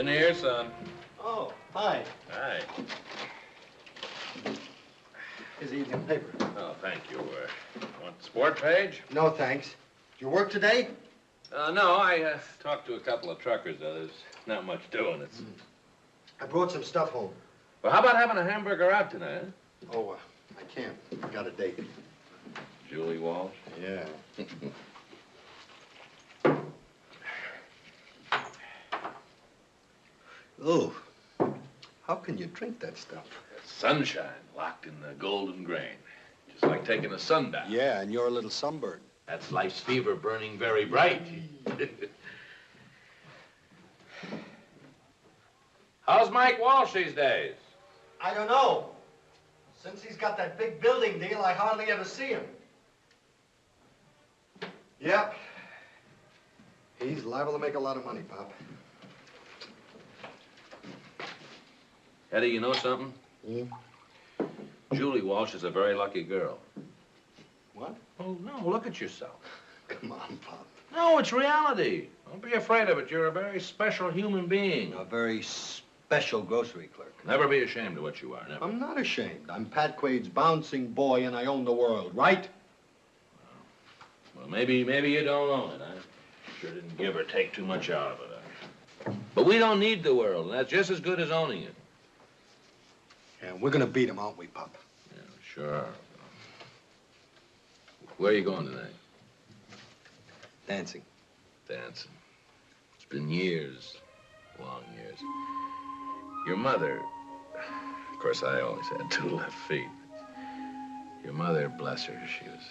In here, son. Oh, hi. Hi. Here's the evening paper. Oh, thank you. Want the sport page? No, thanks. Do you work today? No, I talked to a couple of truckers. There's not much doing. It's... I brought some stuff home. Well, how about having a hamburger out tonight, huh? Oh, I can't. I got a date. Julie Walsh? Yeah. Oh, how can you drink that stuff? Sunshine locked in the golden grain. Just like taking a sunbath. Yeah, and you're a little sunburned. That's life's fever burning very bright. How's Mike Walsh these days? I don't know. Since he's got that big building deal, I hardly ever see him. Yep. He's liable to make a lot of money, Pop. Eddie, you know something? Hmm? Julie Walsh is a very lucky girl. What? Oh, no, look at yourself. Come on, Pop. No, it's reality. Don't be afraid of it. You're a very special human being. A very special grocery clerk. Never be ashamed of what you are, never. I'm not ashamed. I'm Pat Quaid's bouncing boy, and I own the world, right? Well, maybe you don't own it. I sure didn't give or take too much out of it. But we don't need the world, and that's just as good as owning it. Yeah, we're gonna beat him, aren't we, Pop? Yeah, sure. Where are you going tonight? Dancing. Dancing. It's been years, long years. Your mother, of course, I always had two left feet. Your mother, bless her, she was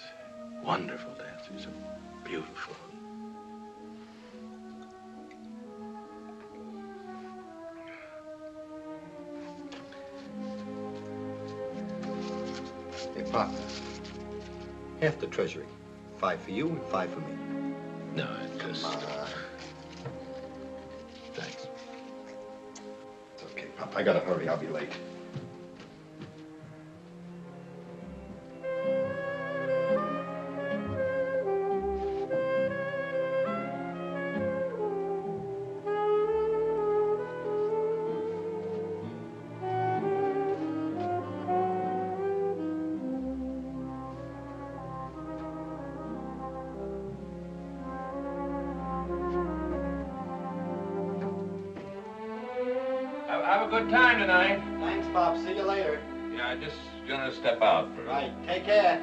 a wonderful dancer, so beautiful. Hey, Pop. Half the treasury. 5 for you and 5 for me. No, it just... Come on. Thanks. It's okay, Pop. I gotta hurry. I'll be late. Have a good time tonight. Thanks, Pop. See you later. Yeah, I'm just gonna step out for... Right. Take care.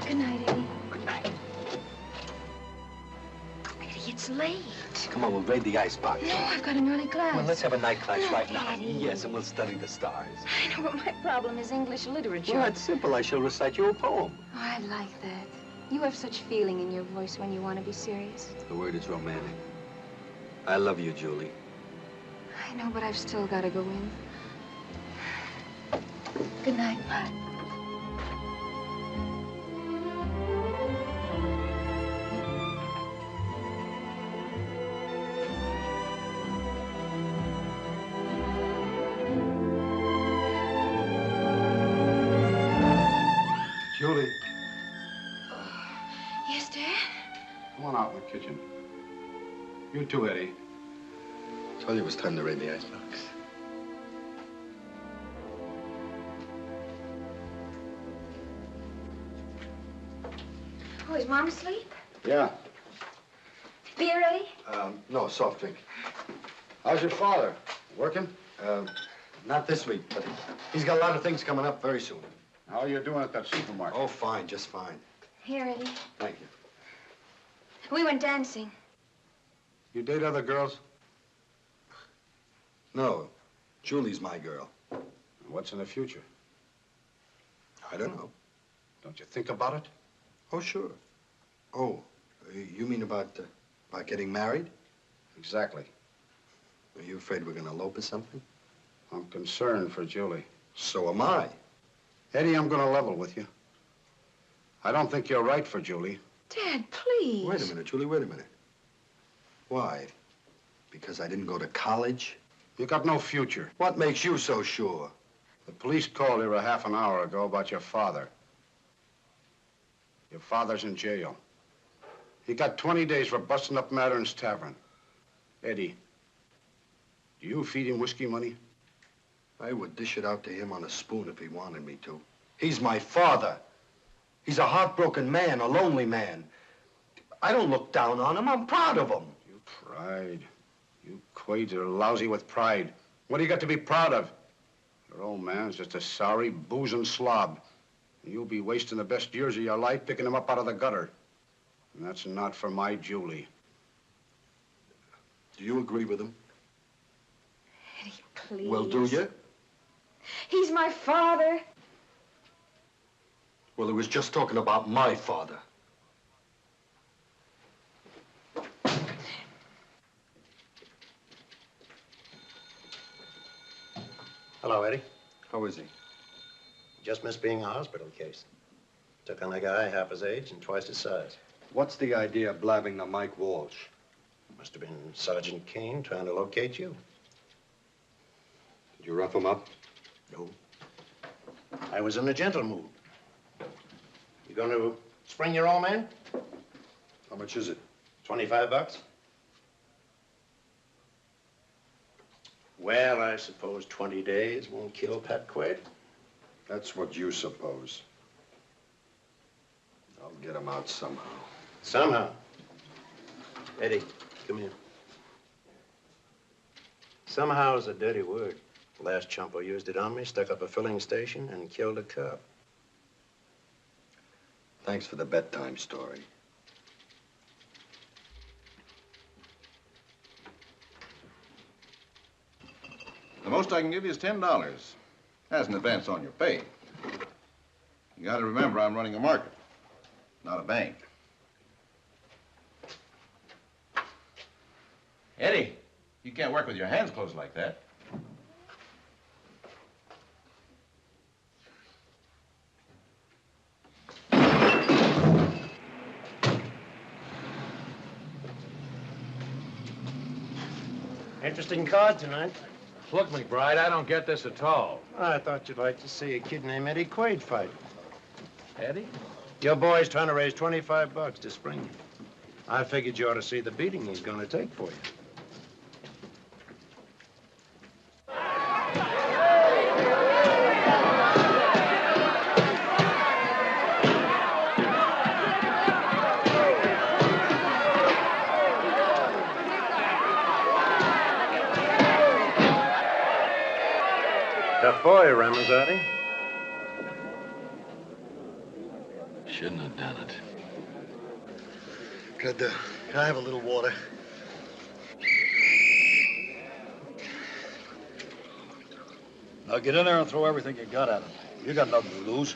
Good night, Eddie. Good night. Eddie, it's late. Come on, we'll raid the icebox. No, I've got an early class. Well, let's have a night class right now. Eddie. Yes, and we'll study the stars. I know, but my problem is English literature. Well, that's simple. I shall recite you a poem. Oh, I like that. You have such feeling in your voice when you want to be serious. The word is romantic. I love you, Julie. I know, but I've still got to go in. Good night. Julie, Yes, Dad? come on out in the kitchen. You too, Eddie. Told you it was time to raid the icebox. Oh, is Mom asleep? Yeah. Beer, Eddie? No, soft drink. How's your father? Working? Not this week, but he's got a lot of things coming up very soon. How are you doing at that supermarket? Oh, fine, just fine. Here, Eddie. Thank you. We went dancing. You date other girls? No, Julie's my girl. What's in the future? I don't know. Don't you think about it? Oh, sure. Oh, you mean about getting married? Exactly. Are you afraid we're gonna elope or something? I'm concerned for Julie. So am I. Eddie, I'm gonna level with you. I don't think you're right for Julie. Dad, please. Wait a minute, Julie, wait a minute. Why? Because I didn't go to college? You got no future. What makes you so sure? The police called here a half an hour ago about your father. Your father's in jail. He got 20 days for busting up Mattern's Tavern. Eddie, do you feed him whiskey money? I would dish it out to him on a spoon if he wanted me to. He's my father. He's a heartbroken man, a lonely man. I don't look down on him. I'm proud of him. You pride. You Quaids are lousy with pride. What do you got to be proud of? Your old man's just a sorry, boozing slob. And you'll be wasting the best years of your life picking him up out of the gutter. And that's not for my Julie. Do you agree with him? Eddie, please. Well, do you? He's my father. Well, he was just talking about my father. Hello, Eddie. How is he? Just missed being a hospital case. Took on a guy half his age and twice his size. What's the idea of blabbing to Mike Walsh? Must have been Sergeant Kane trying to locate you. Did you rough him up? No. I was in a gentle mood. You going to spring your old man? How much is it? 25 bucks? Well, I suppose 20 days won't kill Pat Quaid. That's what you suppose. I'll get him out somehow. Somehow. Eddie, come here. Somehow is a dirty word. The last chumpo used it on me, stuck up a filling station, and killed a cop. Thanks for the bedtime story. The most I can give you is $10. As an advance on your pay. You gotta remember, I'm running a market, not a bank. Eddie, you can't work with your hands closed like that. Interesting card tonight. Look, McBride, I don't get this at all. I thought you'd like to see a kid named Eddie Quaid fight. Eddie? Your boy's trying to raise 25 bucks to spring you. I figured you ought to see the beating he's going to take for you. Tough boy, Ramazzotti. Shouldn't have done it. Can I have a little water? Now get in there and throw everything you got at him. You got nothing to lose.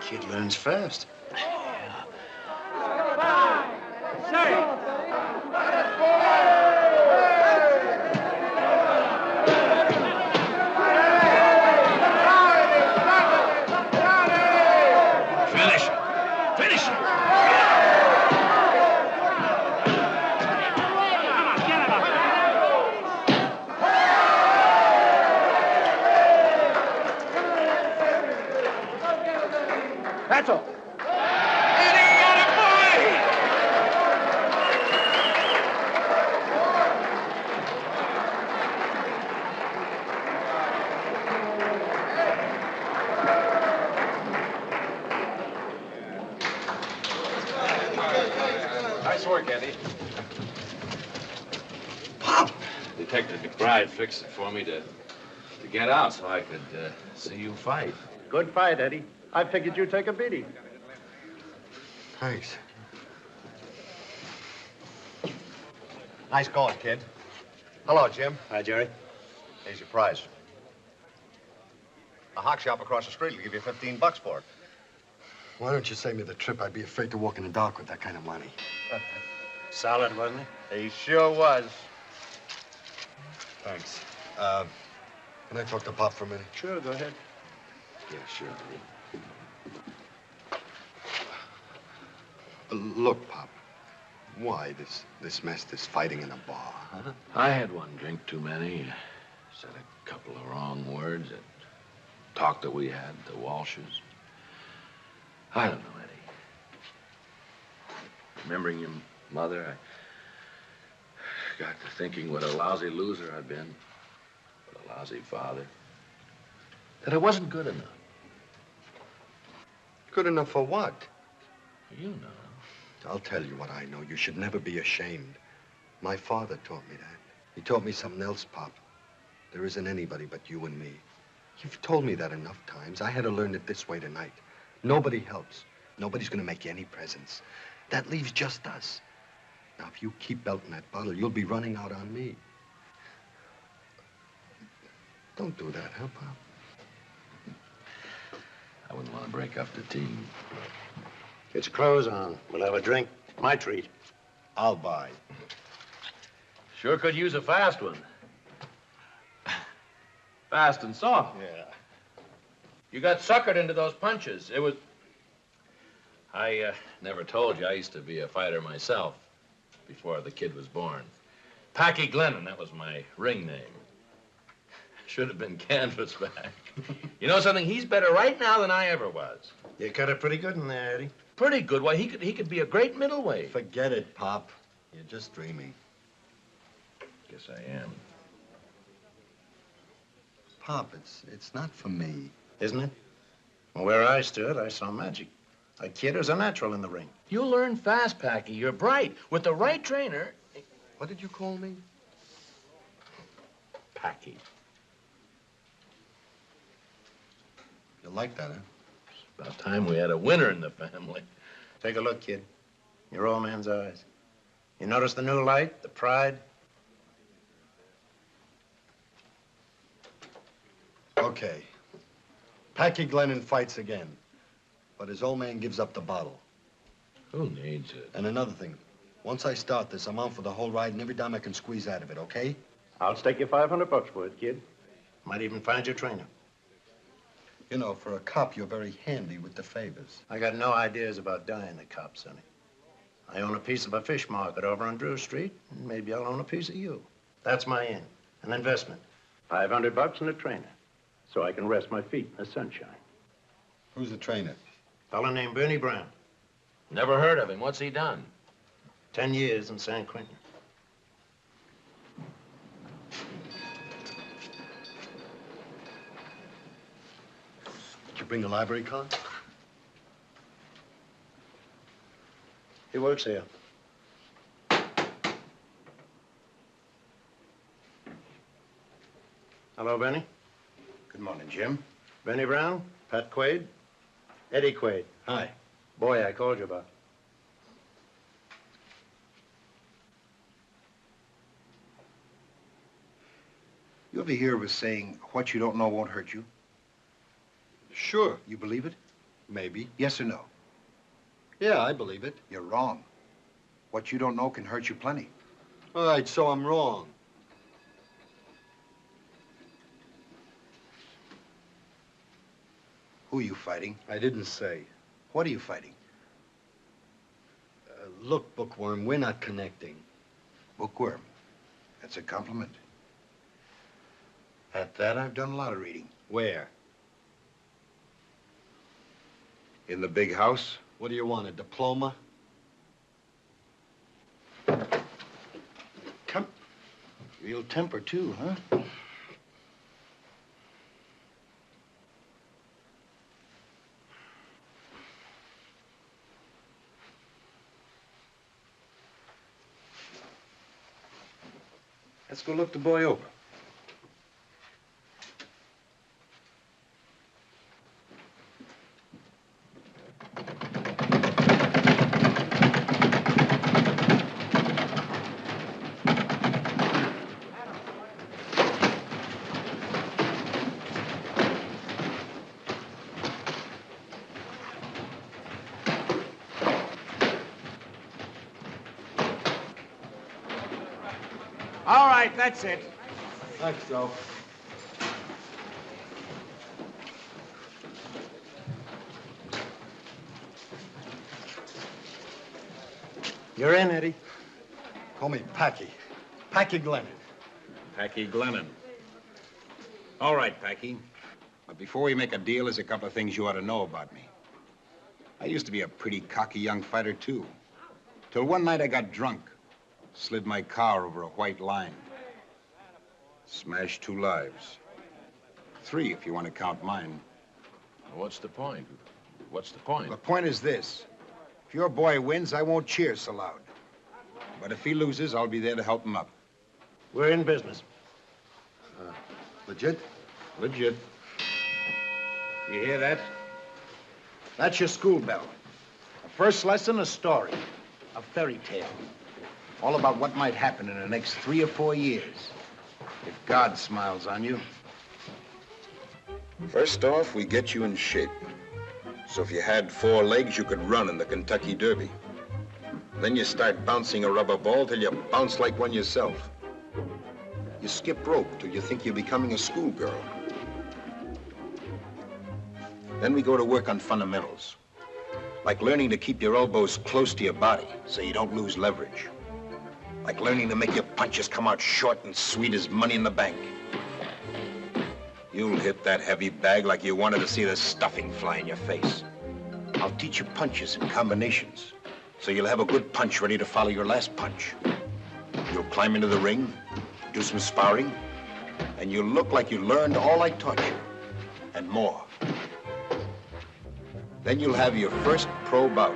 Kid learns fast. That's all. Nice work, Eddie. Pop! Detective McBride fixed it for me to get out so I could see you fight. Good fight, Eddie. I figured you'd take a beating. Thanks. Nice going, kid. Hello, Jim. Hi, Jerry. Here's your prize. A hock shop across the street will give you 15 bucks for it. Why don't you save me the trip? I'd be afraid to walk in the dark with that kind of money. Solid, wasn't he? He sure was. Thanks. Can I talk to Pop for a minute? Sure, go ahead. Yeah, sure. Look, Pop. Why this mess, this fighting in a bar, huh? I had one drink too many. Said a couple of wrong words. That talk that we had, the Walshes. I don't know, Eddie. Remembering your mother, I got to thinking what a lousy loser I'd been. What a lousy father. That I wasn't good enough. Good enough for what? You know. I'll tell you what I know. You should never be ashamed. My father taught me that. He taught me something else, Pop. There isn't anybody but you and me. You've told me that enough times. I had to learn it this way tonight. Nobody helps. Nobody's gonna make you any presents. That leaves just us. Now, if you keep belting that bottle, you'll be running out on me. Don't do that, huh, Pop? I wouldn't want to break up the team. Get your clothes on. We'll have a drink. My treat. I'll buy. Sure could use a fast one. Fast and soft. Yeah. You got suckered into those punches. It was... I never told you I used to be a fighter myself before the kid was born. Packy Glennon, that was my ring name. Should have been Canvasback. You know something? He's better right now than I ever was. You cut it pretty good in there, Eddie. Pretty good. Why, he could be a great middleweight. Forget it, Pop. You're just dreaming. Guess I am. Pop, it's not for me. Isn't it? Well, where I stood, I saw magic. A kid who's a natural in the ring. You'll learn fast, Packy. You're bright. With the right trainer... What did you call me? Packy. You like that, huh? About time we had a winner in the family. Take a look, kid. Your old man's eyes. You notice the new light, the pride? Okay. Packy Glennon fights again. But his old man gives up the bottle. Who needs it? And another thing. Once I start this, I'm on for the whole ride and every dime I can squeeze out of it, okay? I'll stake you $500 for it, kid. Might even find your trainer. You know, for a cop, you're very handy with the favors. I got no ideas about dying the cop, Sonny. I own a piece of a fish market over on Drew Street, and maybe I'll own a piece of you. That's my end. An investment. $500 and a trainer, so I can rest my feet in the sunshine. Who's the trainer? Fellow named Bernie Brown. Never heard of him. What's he done? 10 years in San Quentin. Did you bring a library card? He works here. Hello, Benny. Good morning, Jim. Benny Brown, Pat Quaid, Eddie Quaid. Hi. Boy, I called you about. You ever hear of a saying, what you don't know won't hurt you? Sure. You believe it? Maybe. Yes or no? Yeah, I believe it. You're wrong. What you don't know can hurt you plenty. All right, so I'm wrong. Who are you fighting? I didn't say. What are you fighting? Look, Bookworm, we're not connecting. Bookworm. That's a compliment. At that, I've done a lot of reading. Where? In the big house? What do you want, a diploma? Come. real temper, too, huh? Let's go look the boy over. All right, that's it. Thanks, Joe. You're in, Eddie. Call me Packy. Packy Glennon. Packy Glennon. All right, Packy. But before we make a deal, there's a couple of things you ought to know about me. I used to be a pretty cocky young fighter, too. Till one night I got drunk. Slid my car over a white line. Smashed 2 lives. 3, if you want to count mine. What's the point? What's the point? The point is this. If your boy wins, I won't cheer so loud. But if he loses, I'll be there to help him up. We're in business. Legit? Legit. You hear that? That's your school bell. The first lesson, a story. A fairy tale. All about what might happen in the next 3 or 4 years. If God smiles on you. First off, we get you in shape. So if you had 4 legs, you could run in the Kentucky Derby. Then you start bouncing a rubber ball till you bounce like one yourself. You skip rope till you think you're becoming a schoolgirl. Then we go to work on fundamentals. Like learning to keep your elbows close to your body so you don't lose leverage. Like learning to make your punches come out short and sweet as money in the bank. You'll hit that heavy bag like you wanted to see the stuffing fly in your face. I'll teach you punches and combinations, so you'll have a good punch ready to follow your last punch. You'll climb into the ring, do some sparring, and you'll look like you learned all I taught you, and more. Then you'll have your first pro bout,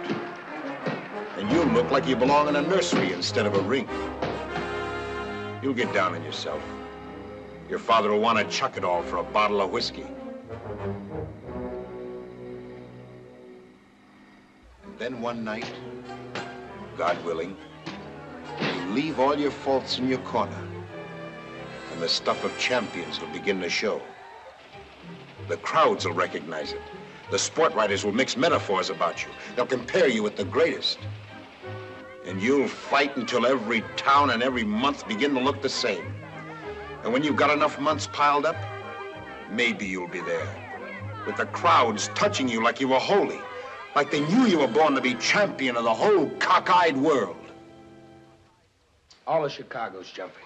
and you'll look like you belong in a nursery instead of a ring. You'll get down on yourself. Your father will want to chuck it all for a bottle of whiskey. And then one night, God willing, you leave all your faults in your corner, and the stuff of champions will begin to show. The crowds will recognize it. The sport writers will mix metaphors about you. They'll compare you with the greatest. And you'll fight until every town and every month begin to look the same. And when you've got enough months piled up, maybe you'll be there. With the crowds touching you like you were holy. Like they knew you were born to be champion of the whole cockeyed world. All of Chicago's jumping.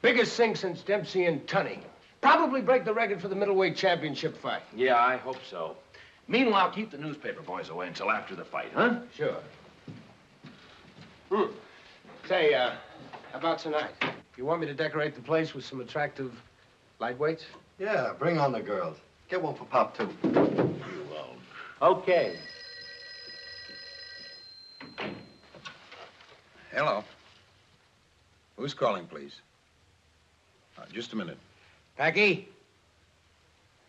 Biggest thing since Dempsey and Tunney. Probably break the record for the middleweight championship fight. Yeah, I hope so. Meanwhile, keep the newspaper boys away until after the fight, huh? Sure. Say, how about tonight? You want me to decorate the place with some attractive lightweights? Yeah, bring on the girls. Get one for Pop, too. You won't. Okay. Hello. Who's calling, please? Just a minute. Packy?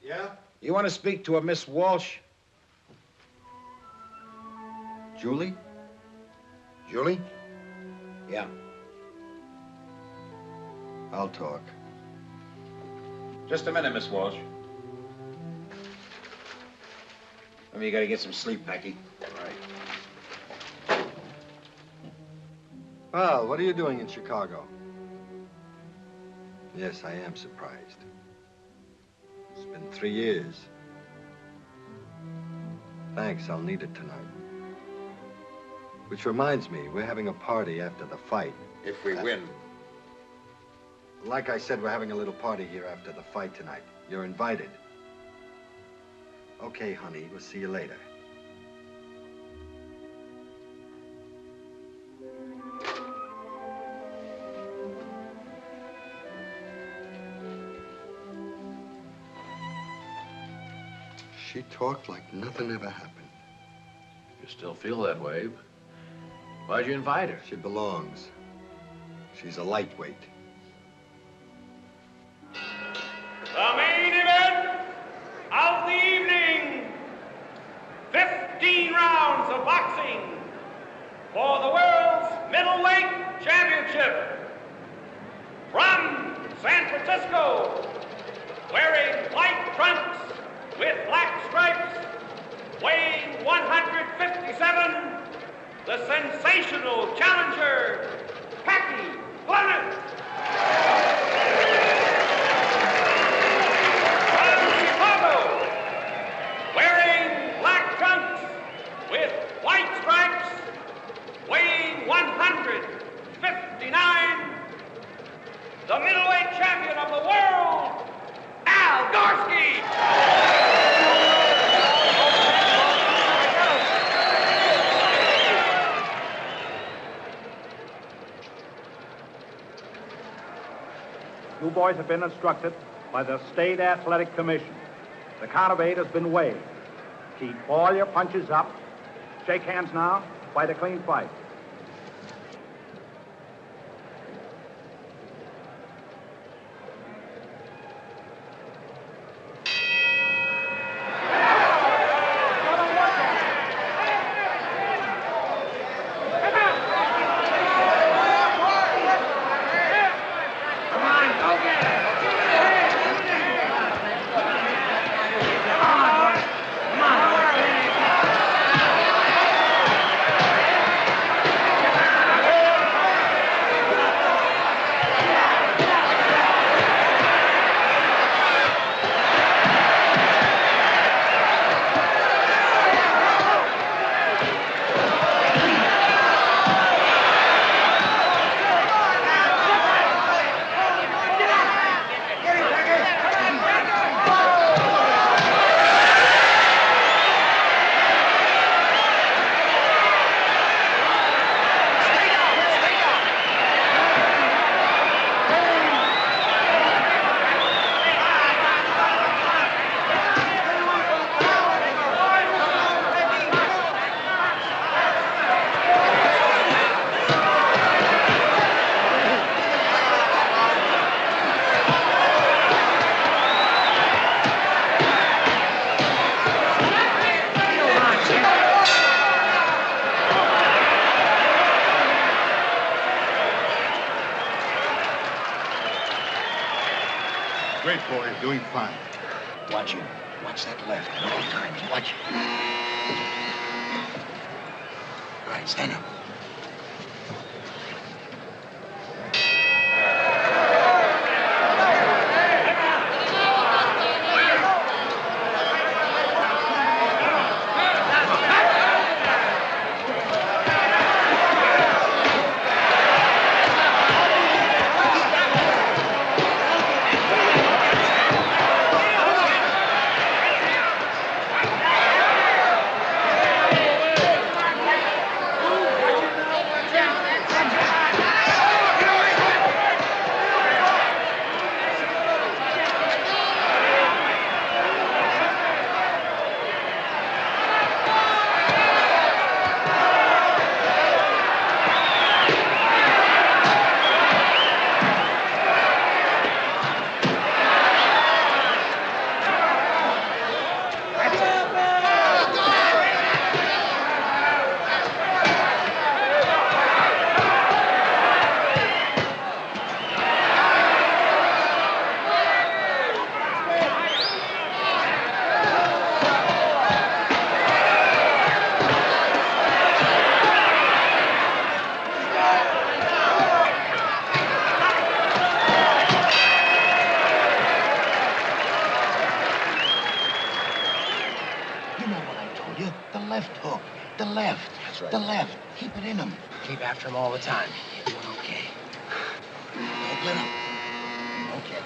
Yeah? You want to speak to a Miss Walsh? Julie? Julie? Yeah. I'll talk. Just a minute, Miss Walsh. Maybe you gotta get some sleep, Packy. All right. Well, what are you doing in Chicago? Yes, I am surprised. It's been 3 years. Thanks, I'll need it tonight. Which reminds me, we're having a party after the fight. If we win. Like I said, we're having a little party here after the fight tonight. You're invited. Okay, honey, we'll see you later. She talked like nothing ever happened. You still feel that way. Why'd you invite her? She belongs. She's a lightweight. The main event of the evening. 15 rounds of boxing for the world's middleweight championship. From San Francisco, wearing white trunks with black stripes, weighing 157, the sensational challenger, Packy Glennon. You boys have been instructed by the State Athletic Commission. The count of 8 has been waived. Keep all your punches up. Shake hands now. Fight a clean fight. Great, boy. Doing fine. Watch him. Watch that left at all times. Watch it. All right, stand up. The left. Keep it in him. Keep after him all the time. You're doing okay. Don't let him. Okay.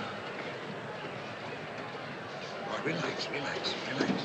All right, relax, relax, relax.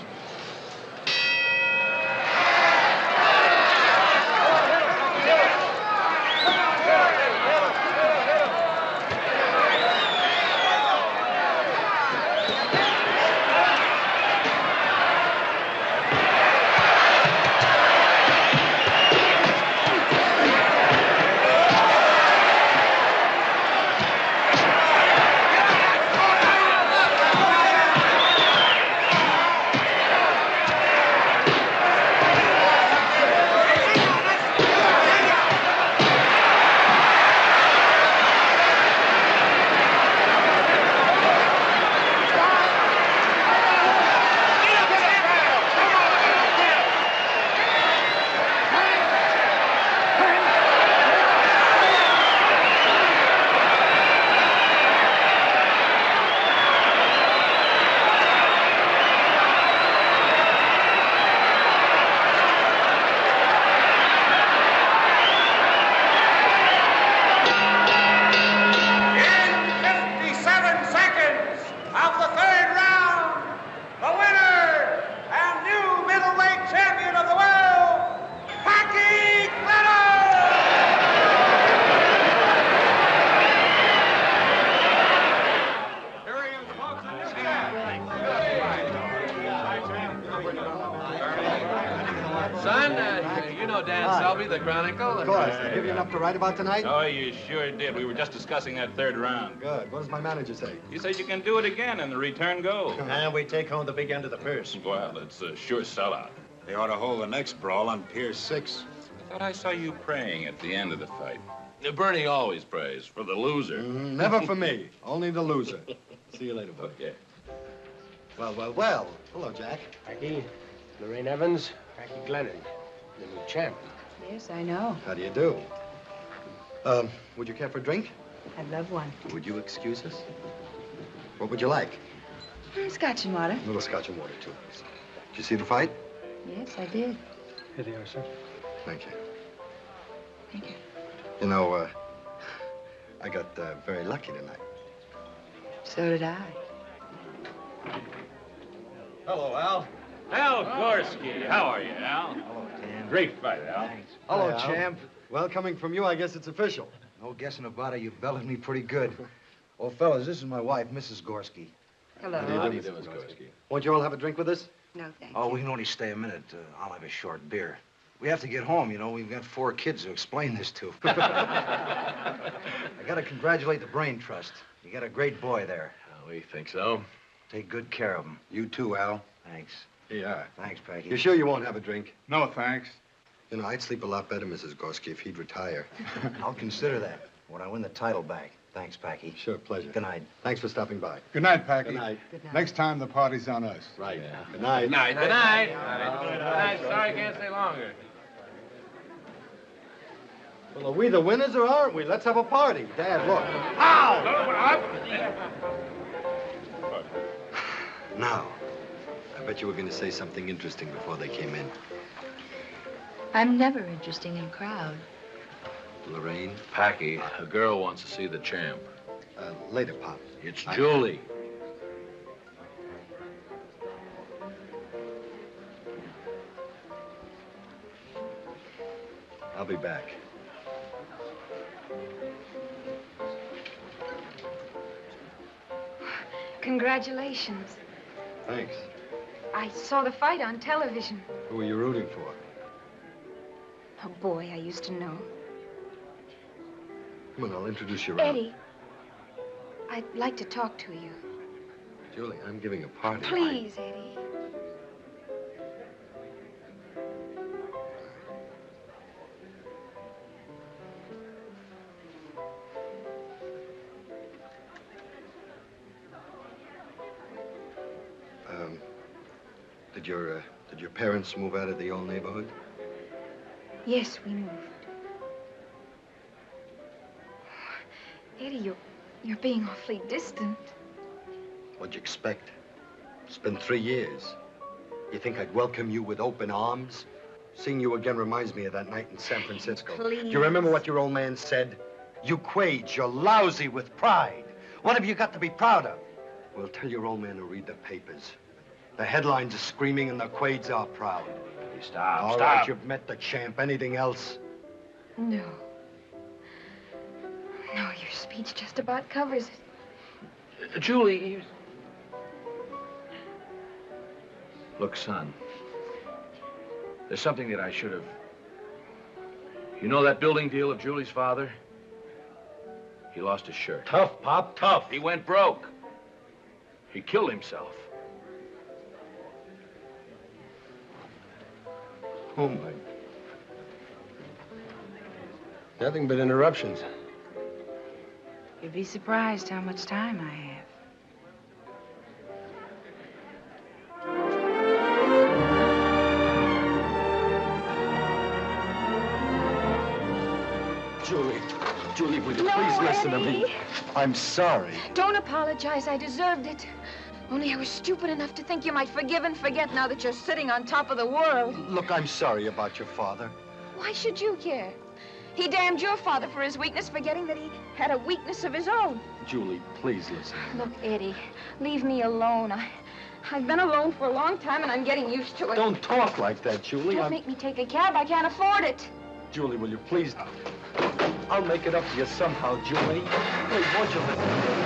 You know Dan Hi. Selby, the Chronicle. Of course. Did I give you enough to write about tonight? Oh, you sure did. We were just discussing that third round. Good. What does my manager say? You said you can do it again in the return goal. And we take home the big end of the purse. Well, it's a sure sellout. They ought to hold the next brawl on Pier 6. I thought I saw you praying at the end of the fight. Bernie always prays for the loser. Never for me. Only the loser. See you later, boy. Okay. Well, well, well. Hello, Jack. Packy, Lorraine Evans, Packy Glennon, the new champ. Yes, I know. How do you do? Would you care for a drink? I'd love one. Would you excuse us? What would you like? Scotch and water. A little scotch and water, too. Did you see the fight? Yes, I did. Here they are, sir. Thank you. Thank you. You know, I got very lucky tonight. So did I. Hello, Al. Al Gorski. How are you, Al? Hello, Tam. Great fight, Al. Hello, Hi, Al. champ. Well, coming from you, I guess it's official. No guessing about it. You belted me pretty good. Oh, fellas, this is my wife, Mrs. Gorski. Hello. How do you do, Miss Gorski? Won't you all have a drink with us? No, thank Oh, we can only stay a minute. I'll have a short beer. We have to get home, you know. We've got 4 kids to explain this to. I got to congratulate the Brain Trust. You got a great boy there. We think so. Take good care of him. You too, Al. Thanks. Yeah. Thanks, Packy. You sure you won't have a drink? No, thanks. You know, I'd sleep a lot better, Mrs. Gorski, if he'd retire. I'll consider that when I win the title back. Thanks, Packy. Sure, pleasure. Good night. Thanks for stopping by. Good night, Packy. Good night. Good night. Next time, the party's on us. Right. Good night. Good night. Good night. Good night. Sorry I can't stay longer. Well, are we the winners or aren't we? Let's have a party. Dad, look. Now, I bet you were going to say something interesting before they came in. I'm never interesting in a crowd. Lorraine? Packy, a girl wants to see the champ. Later, Pop. It's Julie. I'll be back. Congratulations. Thanks. I saw the fight on television. Who were you rooting for? A boy I used to know. Come on, I'll introduce you around. Eddie, I'd like to talk to you. Julie, I'm giving a party. Please, Eddie. Did your parents move out of the old neighborhood? Yes, we moved. Eddie, you're being awfully distant. What'd you expect? It's been 3 years. You think I'd welcome you with open arms? Seeing you again reminds me of that night in San Francisco. Please. Do you remember what your old man said? You Quaid, you're lousy with pride. What have you got to be proud of? Well, tell your old man to read the papers. The headlines are screaming and the Quaids are proud. Hey, stop, All stop. right, you've met the champ. Anything else? No. No, your speech just about covers it. Julie, Look, son. There's something that I should have... You know that building deal of Julie's father? He lost his shirt. Tough, Pop, tough. He went broke. He killed himself. Oh, my. Nothing but interruptions. You'd be surprised how much time I have. Julie, will you No, please listen to me? Eddie. I'm sorry. Don't apologize. I deserved it. Only I was stupid enough to think you might forgive and forget now that you're sitting on top of the world. Look, I'm sorry about your father. Why should you care? He damned your father for his weakness, forgetting that he had a weakness of his own. Julie, please listen. Look, Eddie, leave me alone. I've been alone for a long time, and I'm getting used to it. Don't talk like that, Julie. Don't make me take a cab. I can't afford it. Julie, will you please... I'll make it up to you somehow, Julie. Please, won't you listen to me?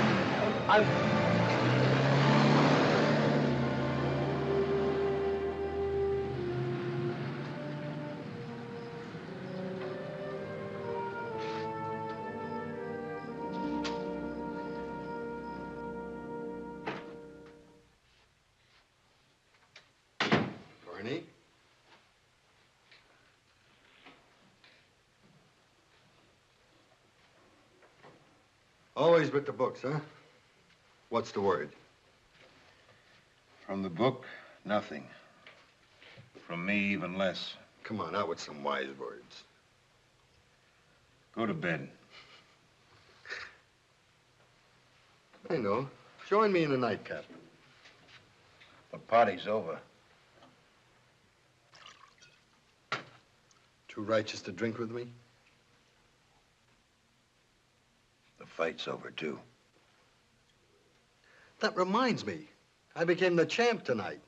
I'm... Always with the books, huh? What's the word? From the book, nothing. From me, even less. Come on, out with some wise words. Go to bed. I know. Join me in the nightcap. The party's over. Too righteous to drink with me? The fight's over, too. That reminds me. I became the champ tonight.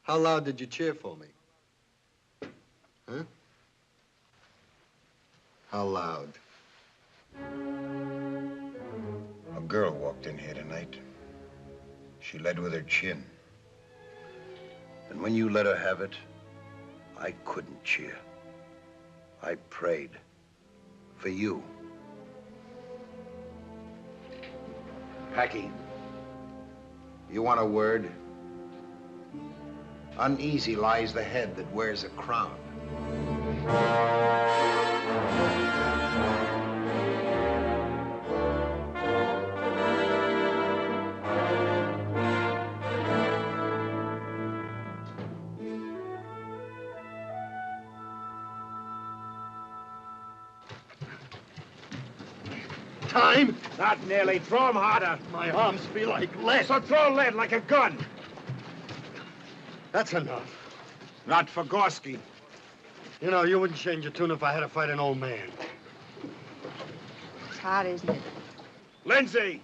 How loud did you cheer for me? Huh? How loud? A girl walked in here tonight. She led with her chin. And when you let her have it, I couldn't cheer. I prayed for you. Packy, you want a word? Uneasy lies the head that wears a crown. Time? Not nearly. Throw him harder. My arms feel like lead. So throw lead like a gun. That's enough. Not for Gorski. You know, you wouldn't change your tune if I had to fight an old man. It's hot, isn't it? Lindsay,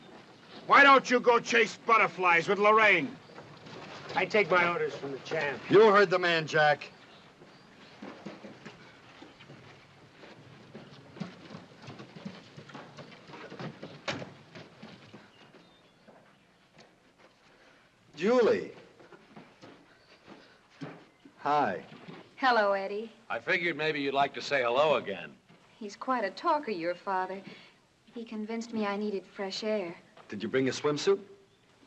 why don't you go chase butterflies with Lorraine? I take my orders from the champ. You heard the man, Jack. Julie. Hi. Hello, Eddie. I figured maybe you'd like to say hello again. He's quite a talker, your father. He convinced me I needed fresh air. Did you bring a swimsuit?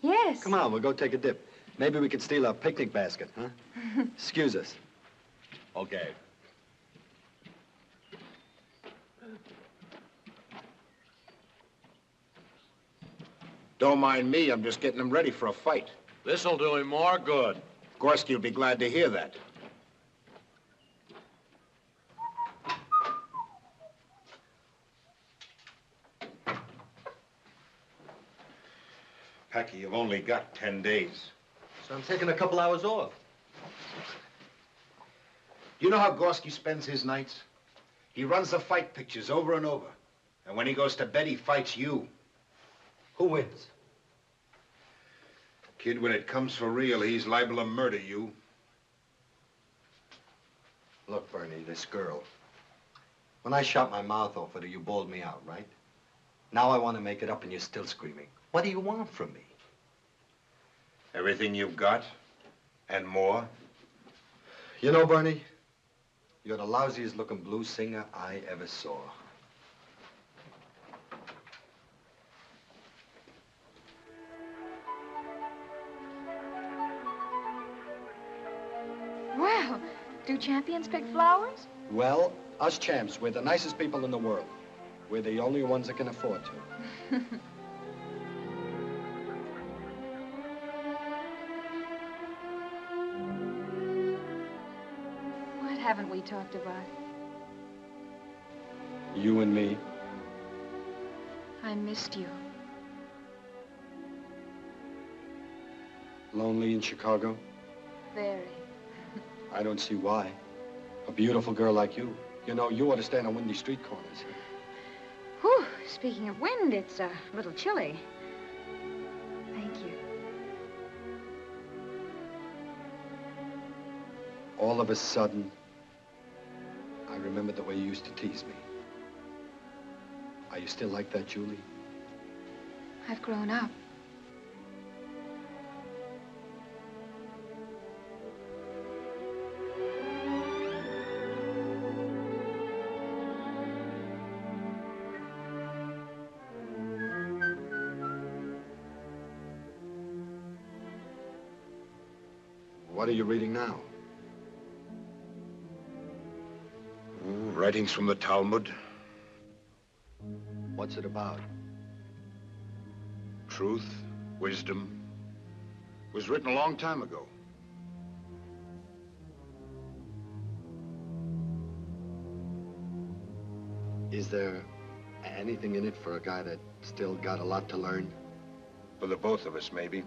Yes. Come on, we'll go take a dip. Maybe we could steal a picnic basket, huh? Excuse us. Okay. Don't mind me, I'm just getting him ready for a fight. This'll do him more good. Gorski will be glad to hear that. Packy, you've only got 10 days. So I'm taking a couple hours off. Do you know how Gorski spends his nights? He runs the fight pictures over and over. And when he goes to bed, he fights you. Who wins? Kid, when it comes for real, he's liable to murder you. Look, Bernie, this girl. When I shot my mouth off at her, you bawled me out, right? Now I want to make it up and you're still screaming. What do you want from me? Everything you've got, and more. You know, Bernie, you're the lousiest looking blues singer I ever saw. Well, do champions pick flowers? Well, us champs, we're the nicest people in the world. We're the only ones that can afford to. What haven't we talked about? You and me. I missed you. Lonely in Chicago? Very. I don't see why. A beautiful girl like you. You know, you ought to stand on windy street corners. Whew, speaking of wind, it's a little chilly. Thank you. All of a sudden, I remembered the way you used to tease me. Are you still like that, Julie? I've grown up. What are you reading now? Writings from the Talmud. What's it about? truth, wisdom, was written a long time ago. Is there anything in it for a guy that still got a lot to learn? For the both of us, maybe.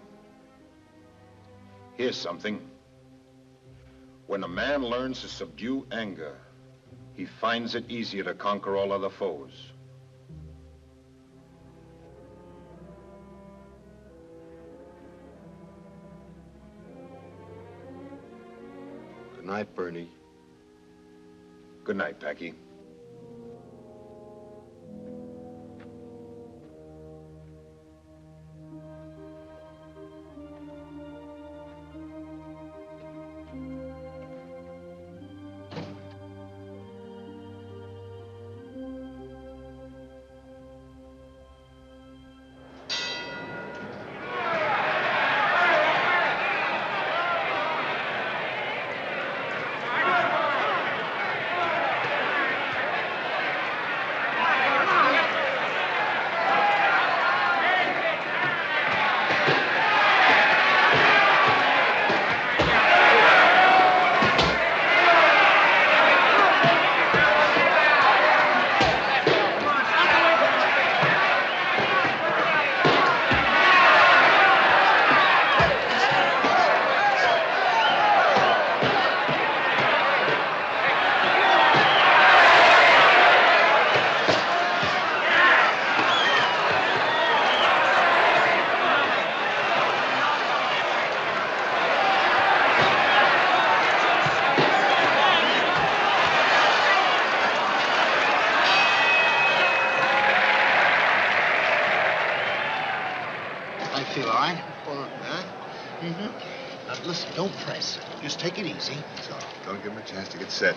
Here's something. When a man learns to subdue anger, he finds it easier to conquer all other foes. Good night, Bernie. Good night, Packy. Listen, don't press. Just take it easy. So, don't give him a chance to get set.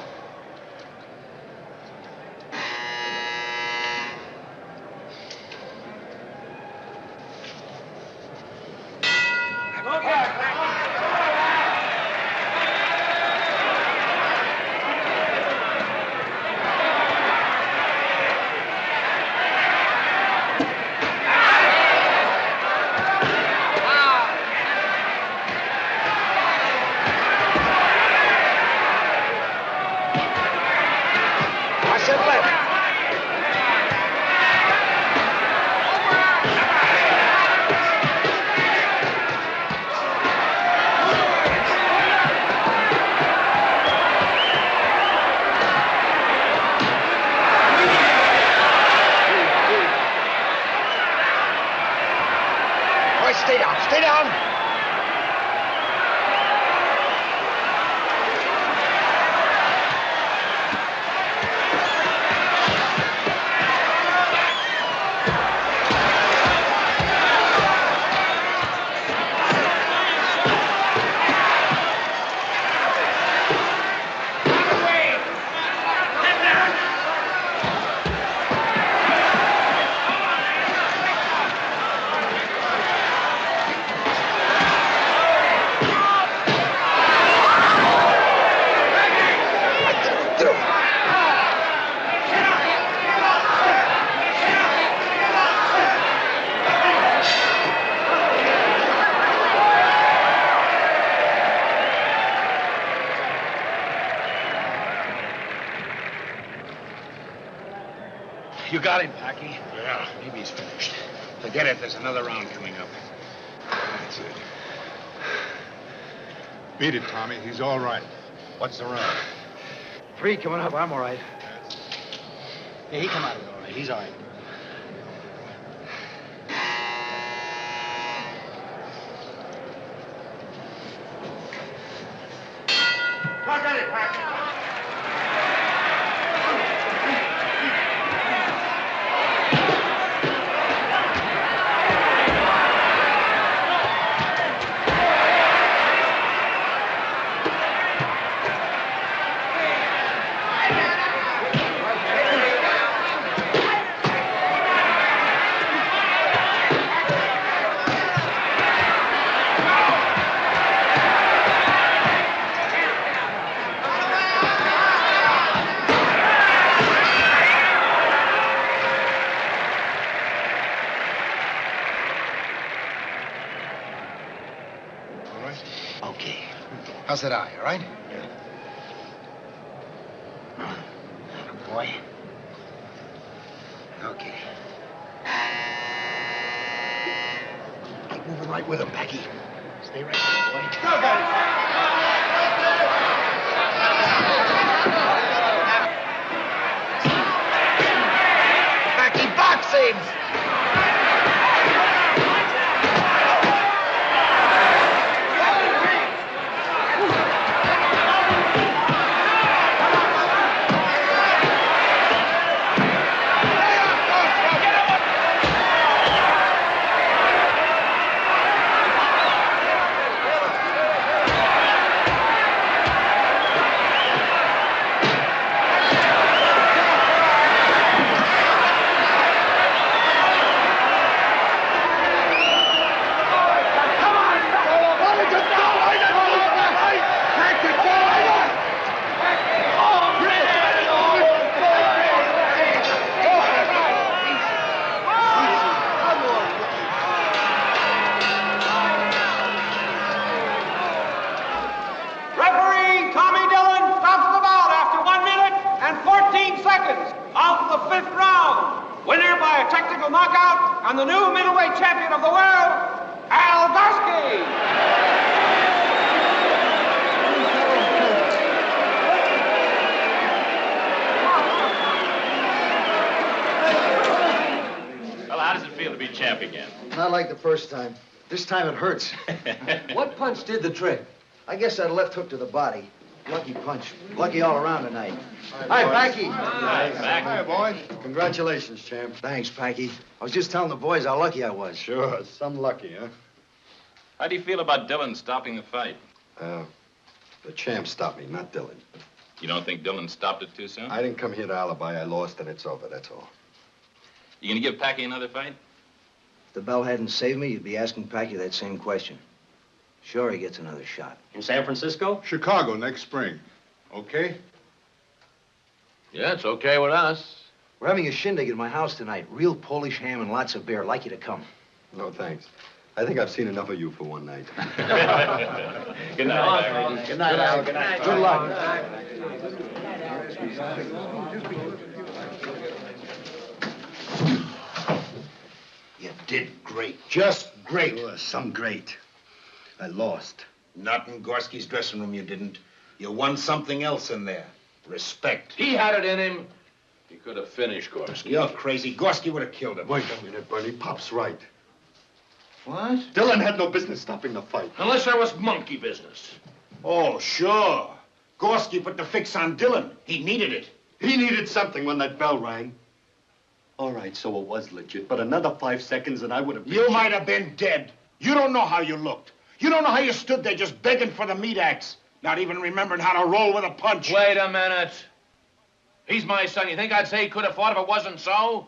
Stay down. Stay down. You got him, Packy. Yeah, maybe he's finished. Forget it. There's another round coming up. That's it. Beat it, Tommy. He's all right. What's the round? 3 coming up. I'm all right. Hey, he come out of it all right. He's all right. Look at it, Packy. said I, all right? Boy. Okay. Keep moving right with him, Packy. Stay right there, boy. Go, guys. Packy boxing! Referee Tommy Dillon stops the bout after 1 minute and 14 seconds of the 5th round. Winner by a technical knockout and the new middleweight champion of the world, Al Gorski. Well, how does it feel to be champ again? Not like the first time. This time it hurts. What punch did the trick? I guess that left hook to the body. Lucky punch. Lucky all around tonight. Hi, Packy. Hi, Packy. Hi, boy. Congratulations, champ. Thanks, Packy. I was just telling the boys how lucky I was. Sure, some lucky, huh? How do you feel about Dillon stopping the fight? The champ stopped me, not Dillon. You don't think Dillon stopped it too soon? I didn't come here to alibi. I lost, and it's over, that's all. You gonna give Packy another fight? If the bell hadn't saved me, you'd be asking Packy that same question. Sure, he gets another shot. In San Francisco? Chicago next spring. Okay? Yeah, it's okay with us. We're having a shindig at my house tonight. Real Polish ham and lots of beer. I'd like you to come. No, thanks. I think I've seen enough of you for one night. Good night. Good night, Al. Good night. Good luck. You did great. Just great. Sure, some great. I lost. Not in Gorski's dressing room, you didn't. You won something else in there. Respect. He had it in him. He could have finished Gorski. You're crazy. Gorski would have killed him. Wait a minute, Bernie. Pop's right. What? Dillon had no business stopping the fight. Unless there was monkey business. Oh, sure. Gorski put the fix on Dillon. He needed it. He needed something when that bell rang. All right, so it was legit, but another 5 seconds and I would have been... You might have been dead. You don't know how you looked. You don't know how you stood there just begging for the meat axe, not even remembering how to roll with a punch. Wait a minute. He's my son. You think I'd say he could have fought if it wasn't so?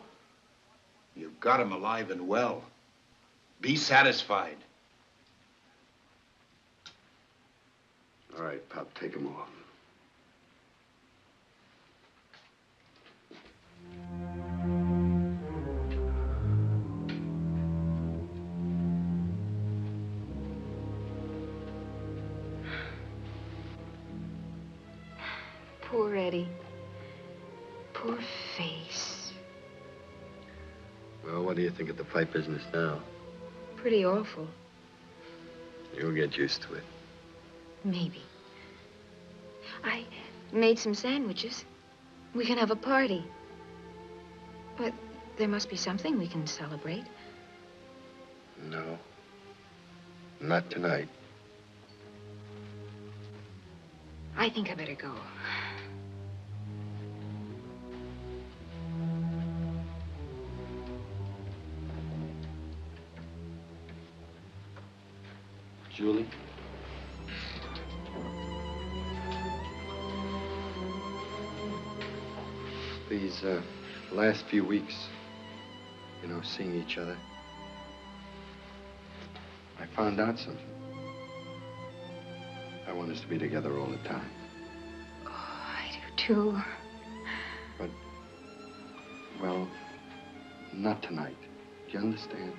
You got him alive and well. Be satisfied. All right, Pop, take him off. Poor Eddie. Poor face. Well, what do you think of the fight business now? Pretty awful. You'll get used to it. Maybe. I made some sandwiches. We can have a party. But there must be something we can celebrate. No. Not tonight. I think I better go. Julie? These last few weeks, you know, seeing each other, I found out something. I want us to be together all the time. Oh, I do too. But, well, not tonight. Do you understand?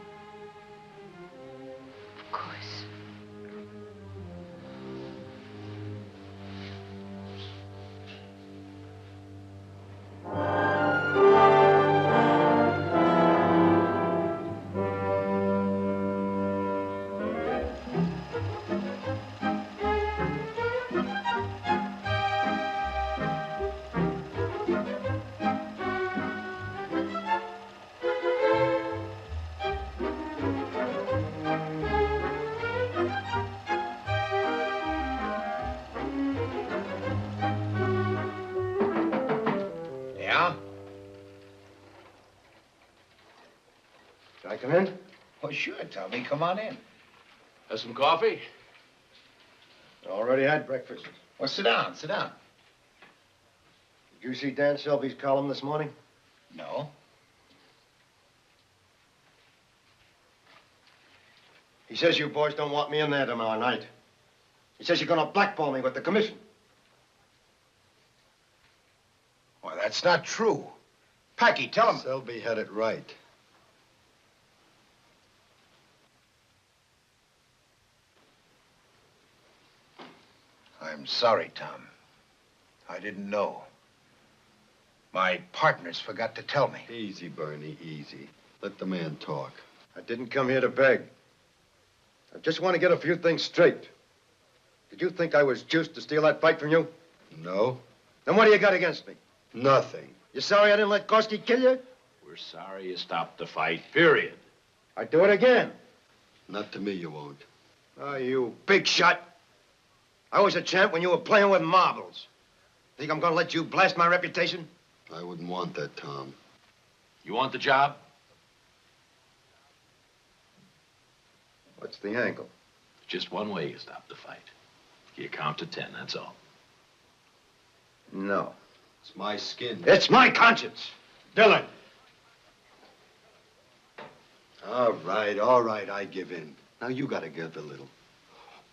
Of course. Yeah? Can I come in? Well, sure, Tommy. Come on in. Have some coffee? Already had breakfast. Well, sit down. Sit down. Did you see Dan Selby's column this morning? No. He says you boys don't want me in there tomorrow night. He says you're going to blackball me with the commission. Well, that's not true. Packy, tell him. Selby had it right. I'm sorry, Tom. I didn't know. My partners forgot to tell me. Easy, Bernie, easy. Let the man talk. I didn't come here to beg. I just want to get a few things straight. Did you think I was juiced to steal that fight from you? No. Then what do you got against me? Nothing. You sorry I didn't let Gorski kill you? We're sorry you stopped the fight, period. I'd do it again. Not to me, you won't. Oh, you big shot. I was a champ when you were playing with marbles. Think I'm gonna let you blast my reputation? I wouldn't want that, Tom. You want the job? What's the angle? Just one way you stop the fight. You count to 10, that's all. No. It's my skin. It's my conscience. Dillon. All right, I give in. Now you gotta give a little.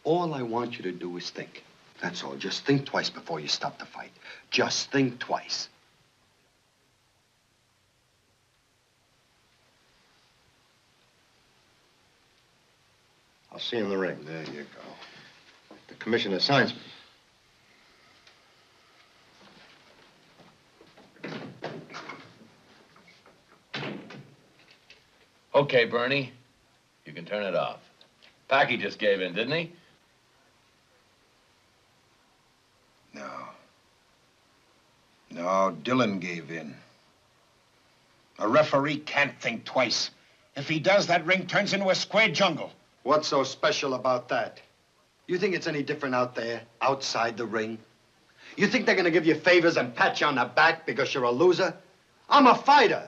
All I want you to do is think. That's all. Just think twice before you stop the fight. Just think twice. I'll see you in the ring. There you go. The commissioner signs me. Okay, Bernie. You can turn it off. Packy just gave in, didn't he? No, Dillon gave in. A referee can't think twice. If he does, that ring turns into a square jungle. What's so special about that? You think it's any different out there, outside the ring? You think they're gonna give you favors and pat you on the back because you're a loser? I'm a fighter.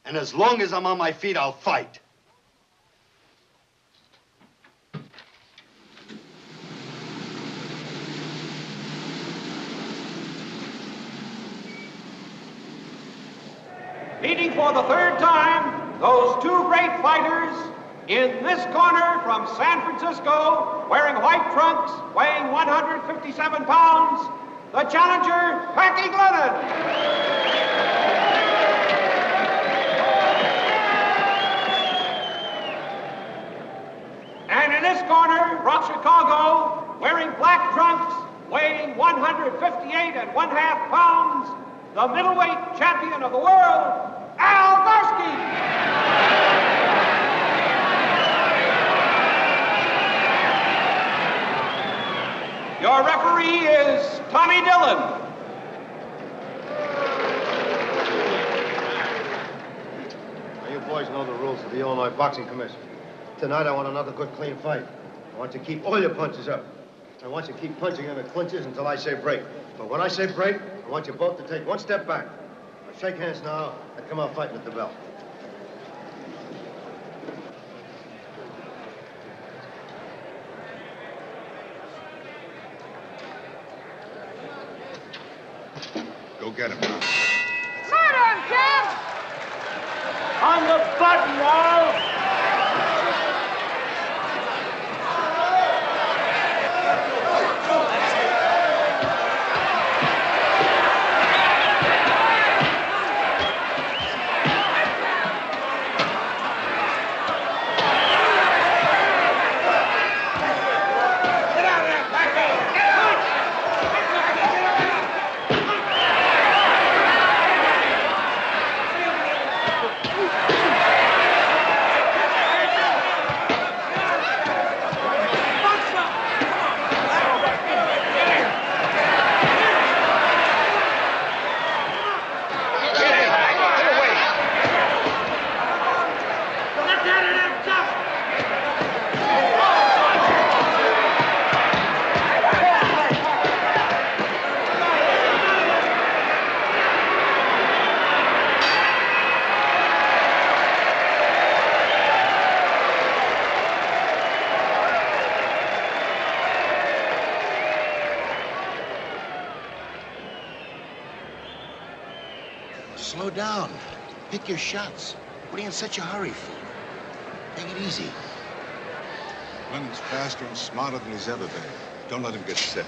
And as long as I'm on my feet, I'll fight. Meeting for the third time, those two great fighters in this corner from San Francisco, wearing white trunks, weighing 157 pounds, the challenger, Packy Glennon. And in this corner from Chicago, wearing black trunks, weighing 158½ pounds, the middleweight champion of the world, Al Gorski. Your referee is Tommy Dillon. Now, you boys know the rules of the Illinois Boxing Commission. Tonight, I want another good, clean fight. I want you to keep all your punches up. I want you to keep punching in the clinches until I say break. But when I say break, I want you both to take one step back. Now, shake hands now and come out fighting at the bell. Go get him, Tom. Murder him, Jeff! On the button, Al! Slow down. Pick your shots. What are you in such a hurry for? Take it easy. Glenn's faster and smarter than he's ever been. Don't let him get set.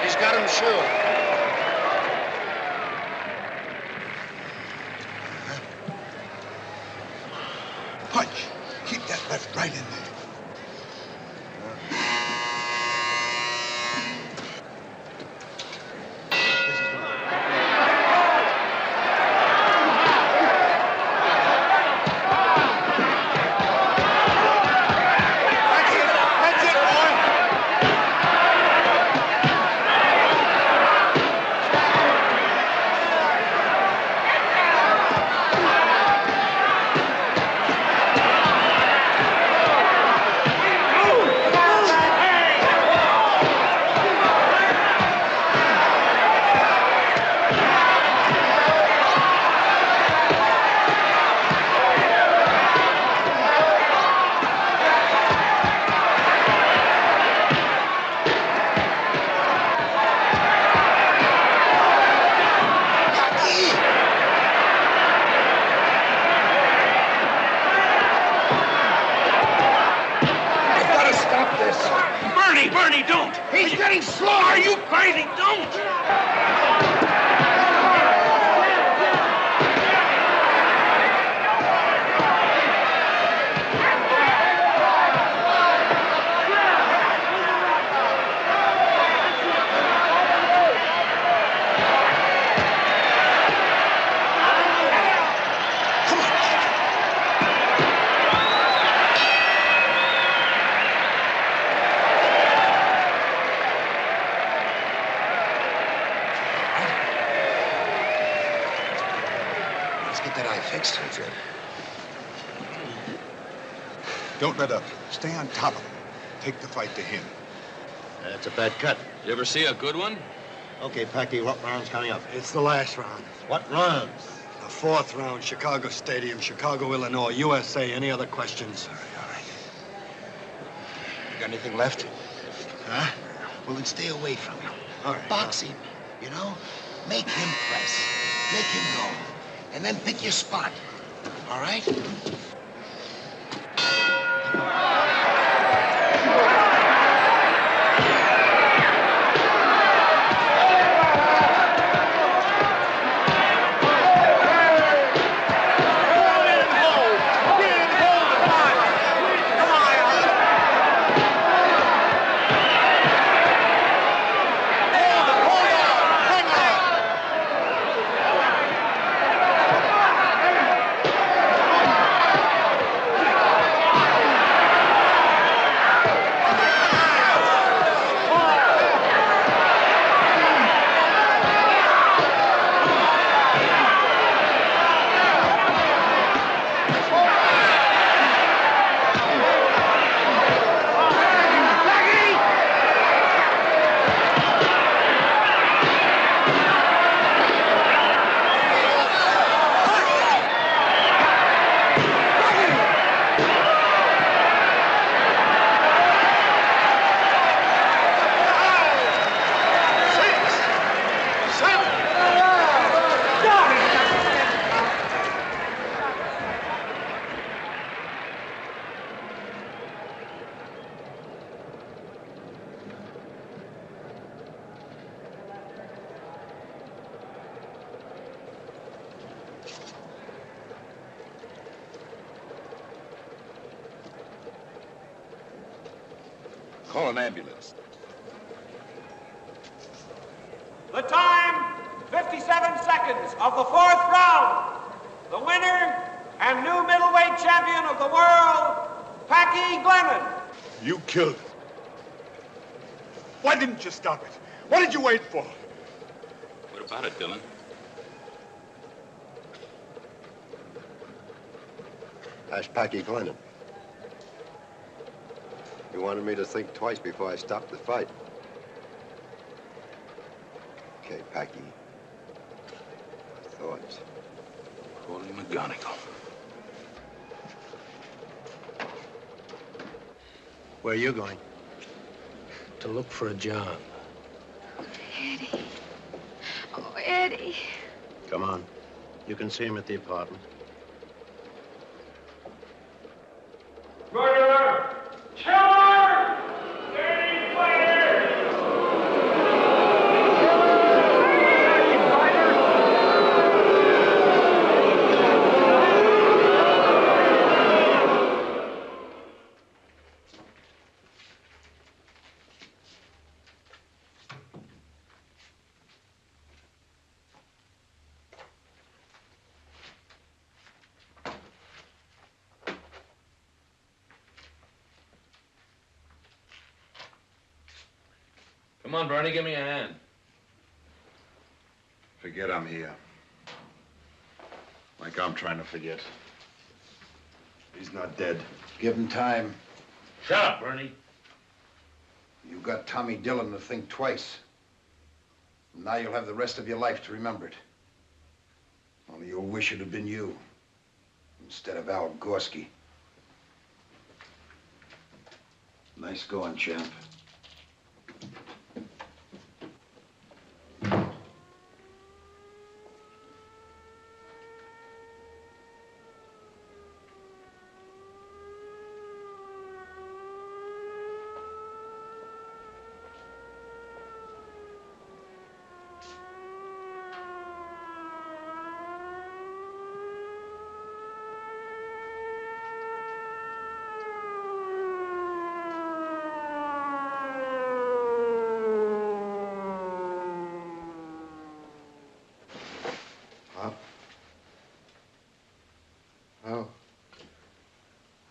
He's got him sure. Punch. Keep that left right in there. Bernie, don't! He's getting slow! Are you crazy? Don't! Fixed. That's it. Don't let up. Stay on top of him. Take the fight to him. That's a bad cut. You ever see a good one? Okay, Packy, what round's coming up? It's the last round. What round? The fourth round, Chicago Stadium, Chicago, Illinois, USA. Any other questions? All right. You got anything left? Huh? Well, then stay away from him. All right. Box him, you know? Make him press. Make him go. And then pick your spot. All right? Call an ambulance. The time, 57 seconds of the fourth round. The winner and new middleweight champion of the world, Packy Glennon. You killed him. Why didn't you stop it? What did you wait for? What about it, Dillon? That's Packy Glennon. He wanted me to think twice before I stopped the fight. Okay, Packy. Thoughts. Holy McGonigal. Where are you going? To look for a job. Eddie. Oh, Eddie. Come on. You can see him at the apartment. Murderer! Killer! Dirty fighter! Come on, Bernie, give me a hand. Forget I'm here. Like I'm trying to forget. He's not dead. Give him time. Shut up, Bernie. You got Tommy Dillon to think twice. Now you'll have the rest of your life to remember it. Only you'll wish it had been you, instead of Al Gorski. Nice going, champ.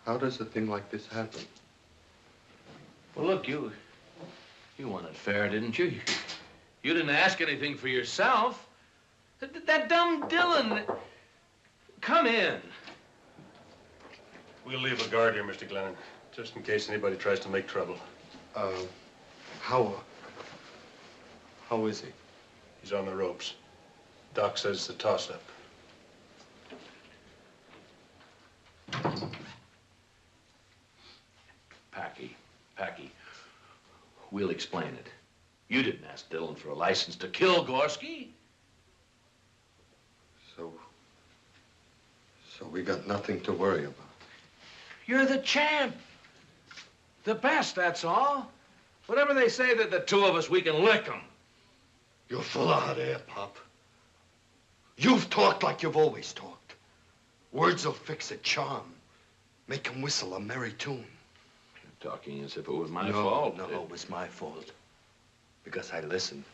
How does a thing like this happen? Well, look, you won it fair, didn't you? You didn't ask anything for yourself. That dumb Dillon. Come in. We'll leave a guard here, Mr. Glennon, just in case anybody tries to make trouble. How is he? He's on the ropes. Doc says it's a toss-up. Packy, we'll explain it. You didn't ask Dillon for a license to kill Gorski. So we got nothing to worry about. You're the champ. The best, that's all. Whatever they say, that the two of us, we can lick them. You're full of hot air, Pop. You've talked like you've always talked. Words will fix a charm. Make 'em whistle a merry tune. You're talking as if it was my fault. No, it was my fault. Because I listened.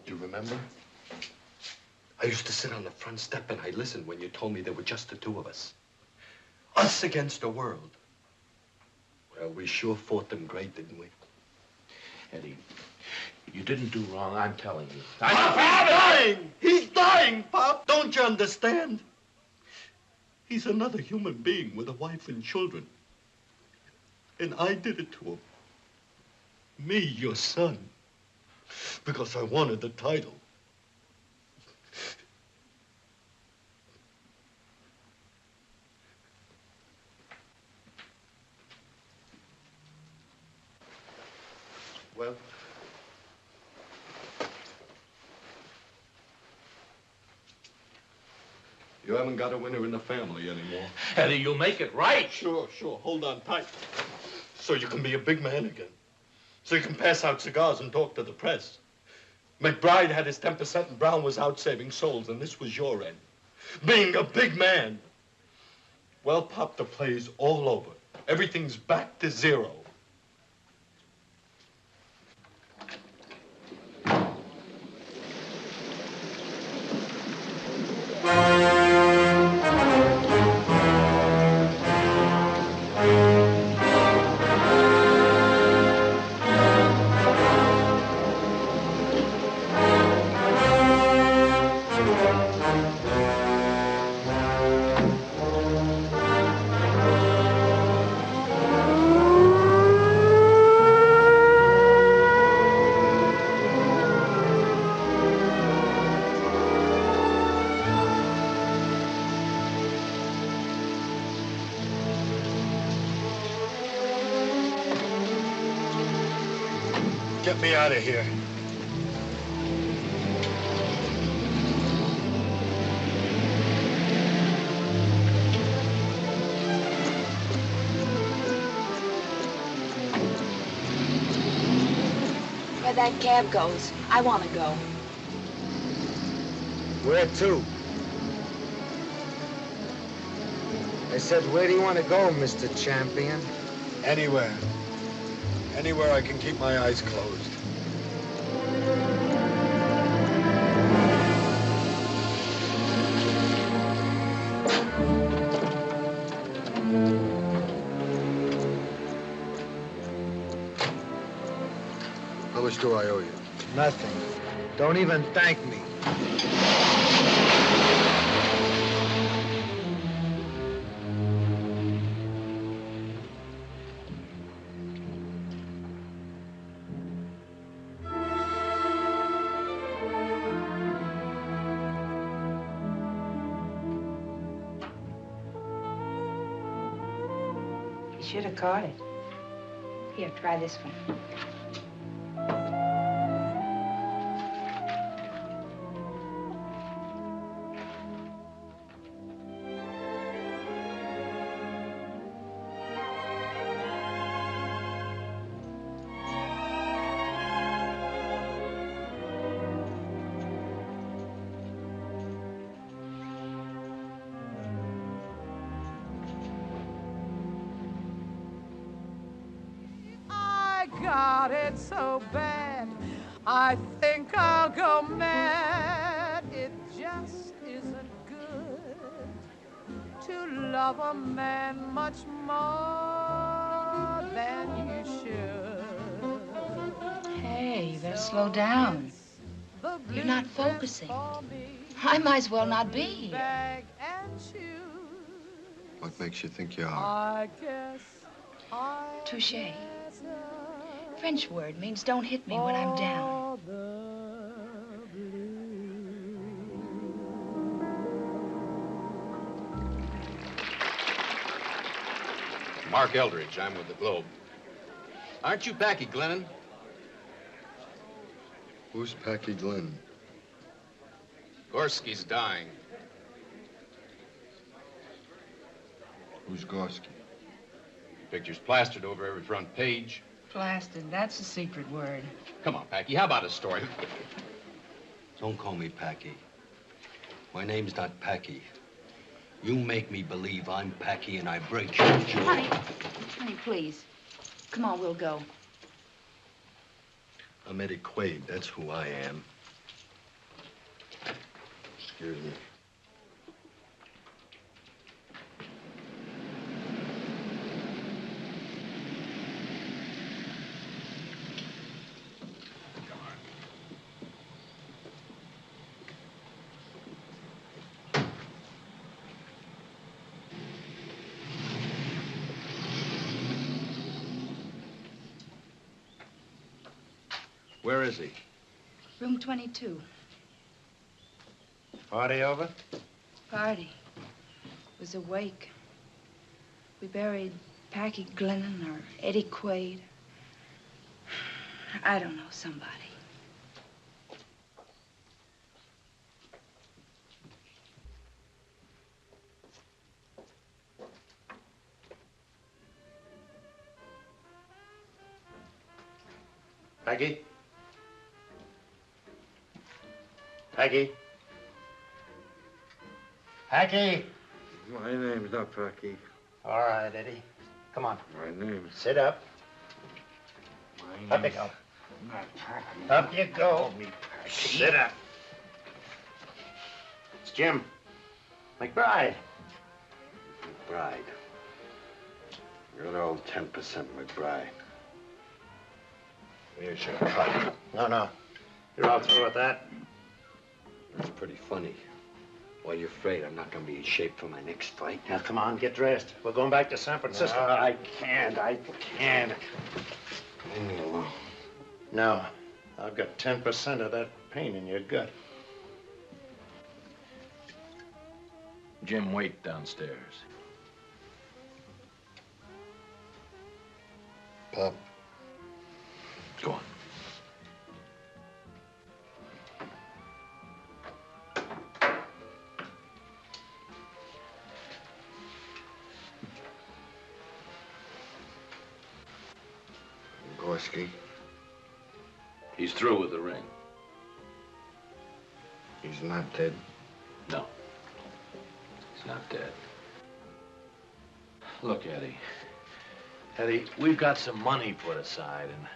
You remember? I used to sit on the front step and I listened when you told me there were just the two of us. Us against the world. Well, we sure fought them great, didn't we? Eddie, you didn't do wrong, I'm telling you. Pop, he's dying! He's dying, Pop! Don't you understand? He's another human being with a wife and children. And I did it to him. Me, your son. Because I wanted the title. Well, you haven't got a winner in the family anymore. Eddie, you'll make it right. Sure. Hold on tight. So you can be a big man again. So you can pass out cigars and talk to the press. McBride had his 10% and Brown was out saving souls, and this was your end. Being a big man. Well, Pop, the play's all over. Everything's back to zero. Get me out of here. Where that cab goes, I want to go. Where to? I said, where do you want to go, Mr. Champion? Anywhere. Anywhere I can keep my eyes closed. How much do I owe you? Nothing. Don't even thank me. You should have caught it. Here, try this one. I got it so bad, I think I'll go mad. It just isn't good to love a man much more than you should. Hey, you better slow down. You're not focusing. I might as well not be here. What makes you think you are? I guess Touché. French word means don't hit me when I'm down. Mark Eldridge, I'm with the Globe. Aren't you Packy Glennon? Who's Packy Glenn? Gorski's dying. Who's Gorski? Picture's plastered over every front page. Plastered, that's a secret word. Come on, Packy, how about a story? Don't call me Packy. My name's not Packy. You make me believe I'm Packy and I break your jaw. Honey, please. Come on, we'll go. I'm Eddie Quaid. That's who I am. Excuse me. Where is he? Room 22. Party over? Party. It was a wake. We buried Packy Glennon or Eddie Quaid. I don't know, somebody. Packy? Packy? Packy? My name's not Packy. All right, Eddie. Come on. My name. Sit up. Up you go. Up you go. Sit up. It's Jim. McBride. McBride. Good old 10% McBride. You should have cut. No. You're all through with that? That's pretty funny. Well, you're afraid I'm not going to be in shape for my next fight? Now, come on, get dressed. We're going back to San Francisco. No, I can't. Leave me alone. No. I've got 10% of that pain in your gut. Jim, wait downstairs. Pop. Go on. Gorski. He's through with the ring. He's not dead. No. He's not dead. Look, Eddie. Eddie, we've got some money put aside, and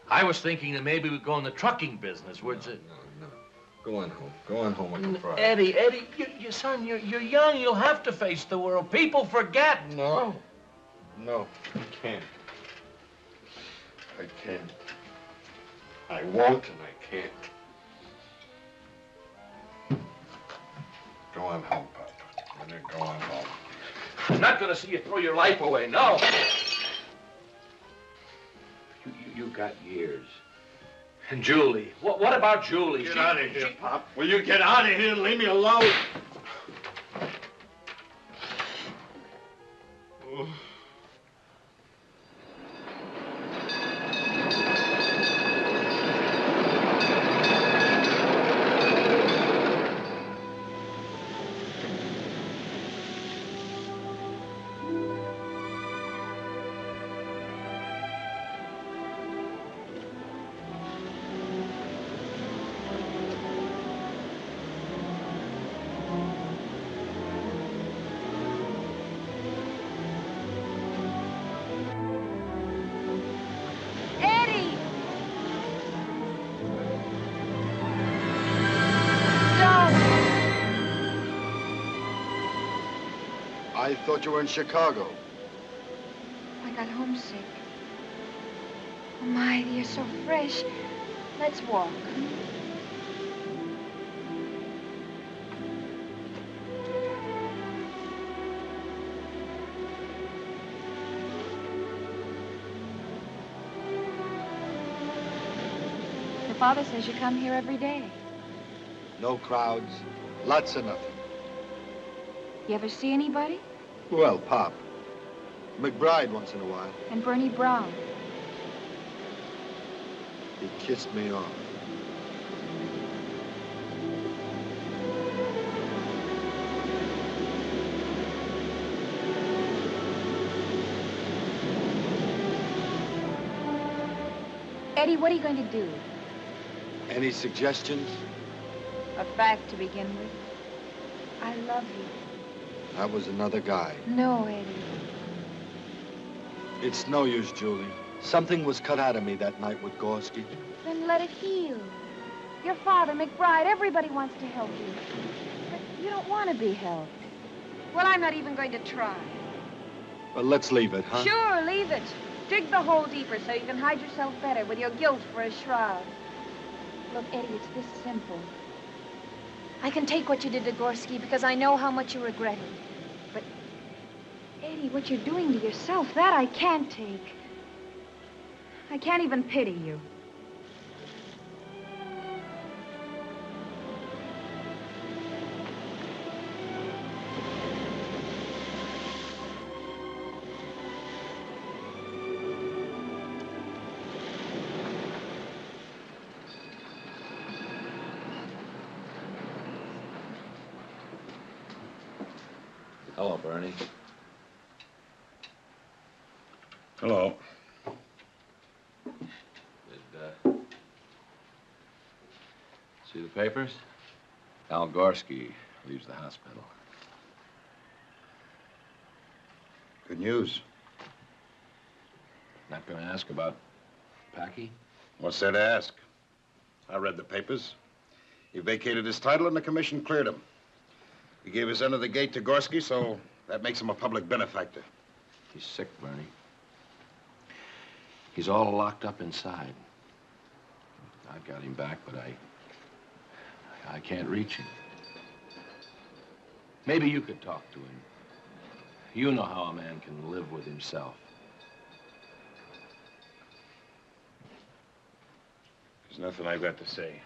I was thinking that maybe we'd go in the trucking business. No. Go on home. Go on home with the pride. Eddie, your son, you're young. You'll have to face the world. People forget. No, I can't. I won't and I can't. Go on home, Pop. Go on home. I'm not going to see you throw your life away, no. You got years. And Julie. What about Julie? Get out of here, Pop. Will you get out of here and leave me alone? I thought you were in Chicago. I got homesick. Oh, my, you're so fresh. Let's walk. Your father says you come here every day. No crowds, lots of nothing. You ever see anybody? Well, Pop. McBride once in a while. And Bernie Brown. He kissed me off. Eddie, what are you going to do? Any suggestions? A fact to begin with. I love you. That was another guy. No, Eddie. It's no use, Julie. Something was cut out of me that night with Gorski. Then let it heal. Your father, McBride, everybody wants to help you. But you don't want to be helped. Well, I'm not even going to try. Well, let's leave it, huh? Sure, leave it. Dig the hole deeper so you can hide yourself better with your guilt for a shroud. Look, Eddie, it's this simple. I can take what you did to Gorski because I know how much you regret it. But, Eddie, what you're doing to yourself, that I can't take. I can't even pity you. Hello, Bernie. Hello. See the papers? Al Gorski leaves the hospital. Good news. Not gonna ask about Packy? What's there to ask? I read the papers. He vacated his title and the commission cleared him. He gave his end of the gate to Gorski, so that makes him a public benefactor. He's sick, Bernie. He's all locked up inside. I've got him back, but I can't reach him. Maybe you could talk to him. You know how a man can live with himself. There's nothing I've got to say.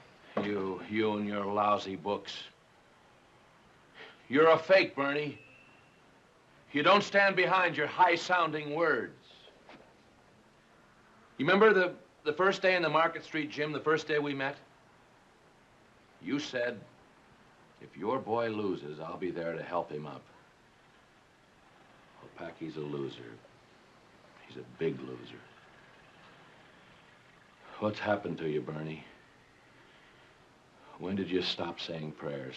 You and your lousy books. You're a fake, Bernie. You don't stand behind your high-sounding words. You remember the first day in the Market Street gym, the first day we met? You said, if your boy loses, I'll be there to help him up. Well, Packy's a loser. He's a big loser. What's happened to you, Bernie? When did you stop saying prayers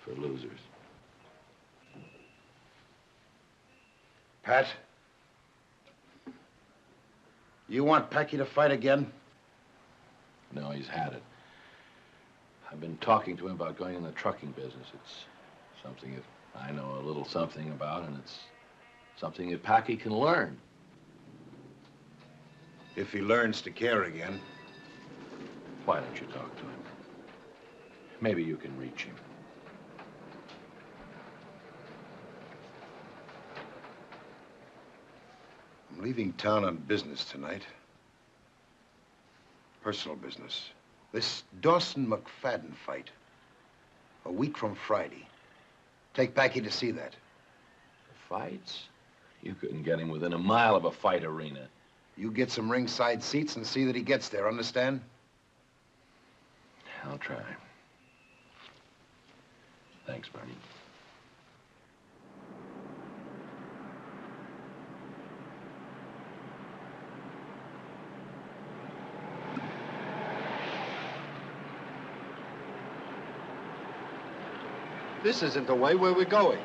for losers? Pat, you want Packy to fight again? No, he's had it. I've been talking to him about going in the trucking business. It's something that I know a little something about, and it's something that Packy can learn. If he learns to care again. Why don't you talk to him? Maybe you can reach him. I'm leaving town on business tonight. Personal business. This Dawson McFadden fight. A week from Friday. Take Packy to see that. Fights? You couldn't get him within a mile of a fight arena. You get some ringside seats and see that he gets there, understand? I'll try. Thanks, Bernie. This isn't the way. Where we're going?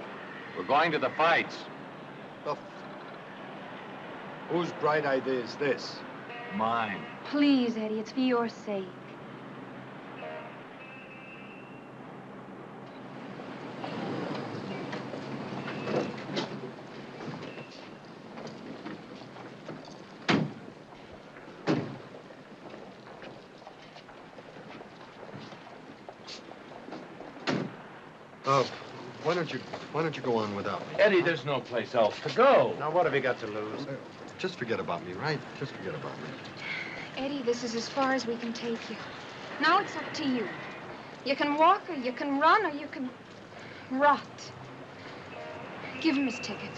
We're going to the fights. Whose bright idea is this? Mine. Please, Eddie, it's for your sake. Why don't you go on without me? Eddie, there's no place else to go. Now, what have you got to lose? Just forget about me, right? Just forget about me. Eddie, this is as far as we can take you. Now it's up to you. You can walk, or you can run, or you can rot. Give him his ticket.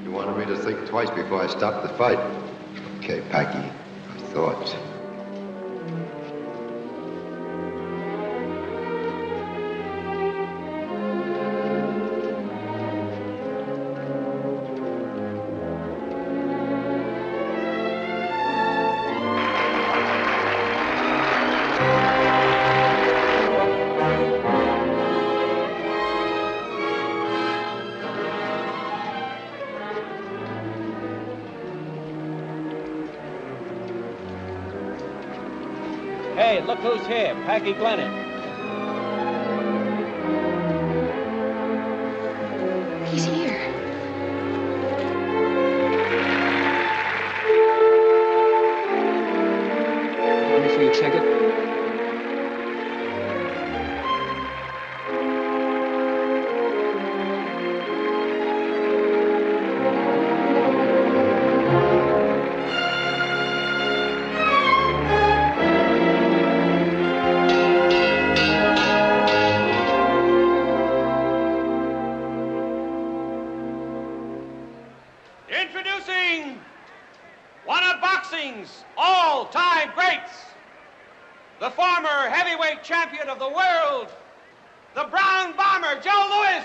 You wanted me to think twice before I stopped the fight. Okay, Packy. I thought. Hey, look who's here, Packy Glennon. He's here. Let me see your ticket. wrestling's all-time greats, the former heavyweight champion of the world, the Brown Bomber, Joe Louis.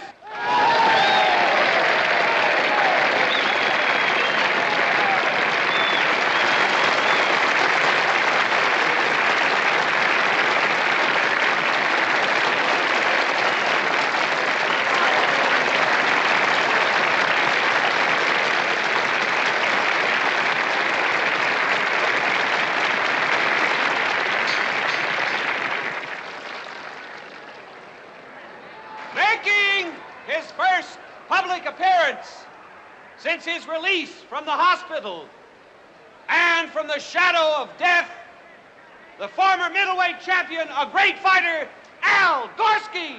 Making his first public appearance since his release from the hospital and from the shadow of death, the former middleweight champion, a great fighter, Al Gorski.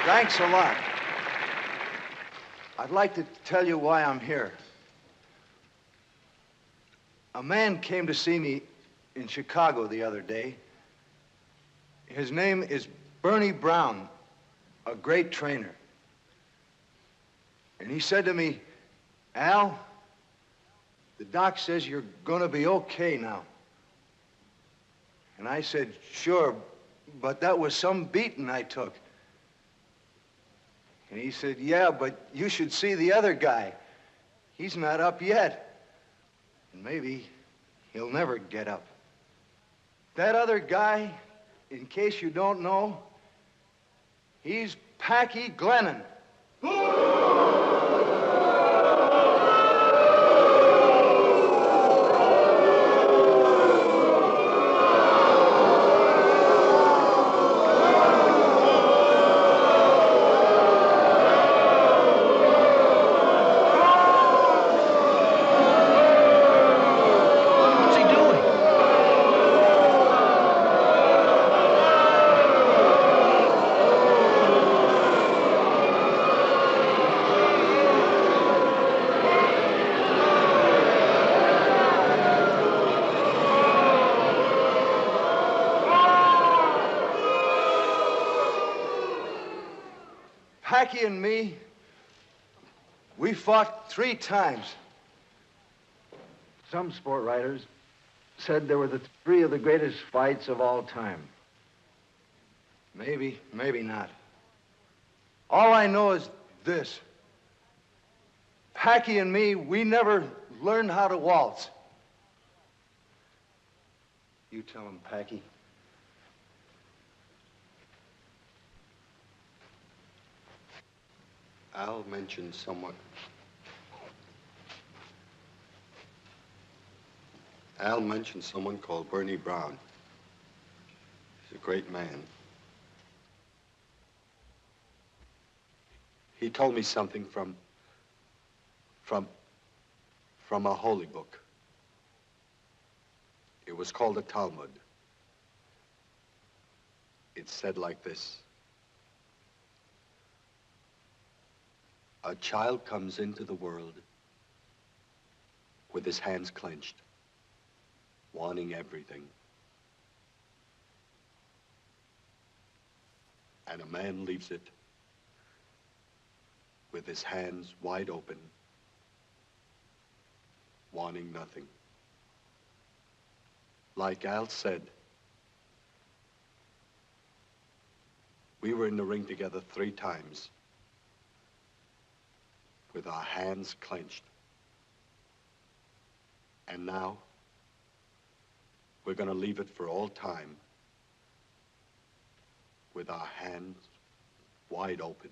Thanks a lot. I'd like to tell you why I'm here. A man came to see me in Chicago the other day. His name is Bernie Brown, a great trainer. And he said to me, Al, the doc says you're going to be okay now. And I said, sure, but that was some beating I took. And he said, yeah, but you should see the other guy. He's not up yet. And maybe he'll never get up. That other guy, in case you don't know, he's Packy Glennon. Packy and me, we fought 3 times. Some sport writers said they were the 3 of the greatest fights of all time. Maybe, maybe not. All I know is this. Packy and me, we never learned how to waltz. You tell him, Packy. Al mentioned someone. Al mentioned someone called Bernie Brown. He's a great man. He told me something from a holy book. It was called the Talmud. It said like this. A child comes into the world with his hands clenched, wanting everything. And a man leaves it with his hands wide open, wanting nothing. Like Al said, we were in the ring together 3 times. With our hands clenched. And now, We're gonna leave it for all time with our hands wide open.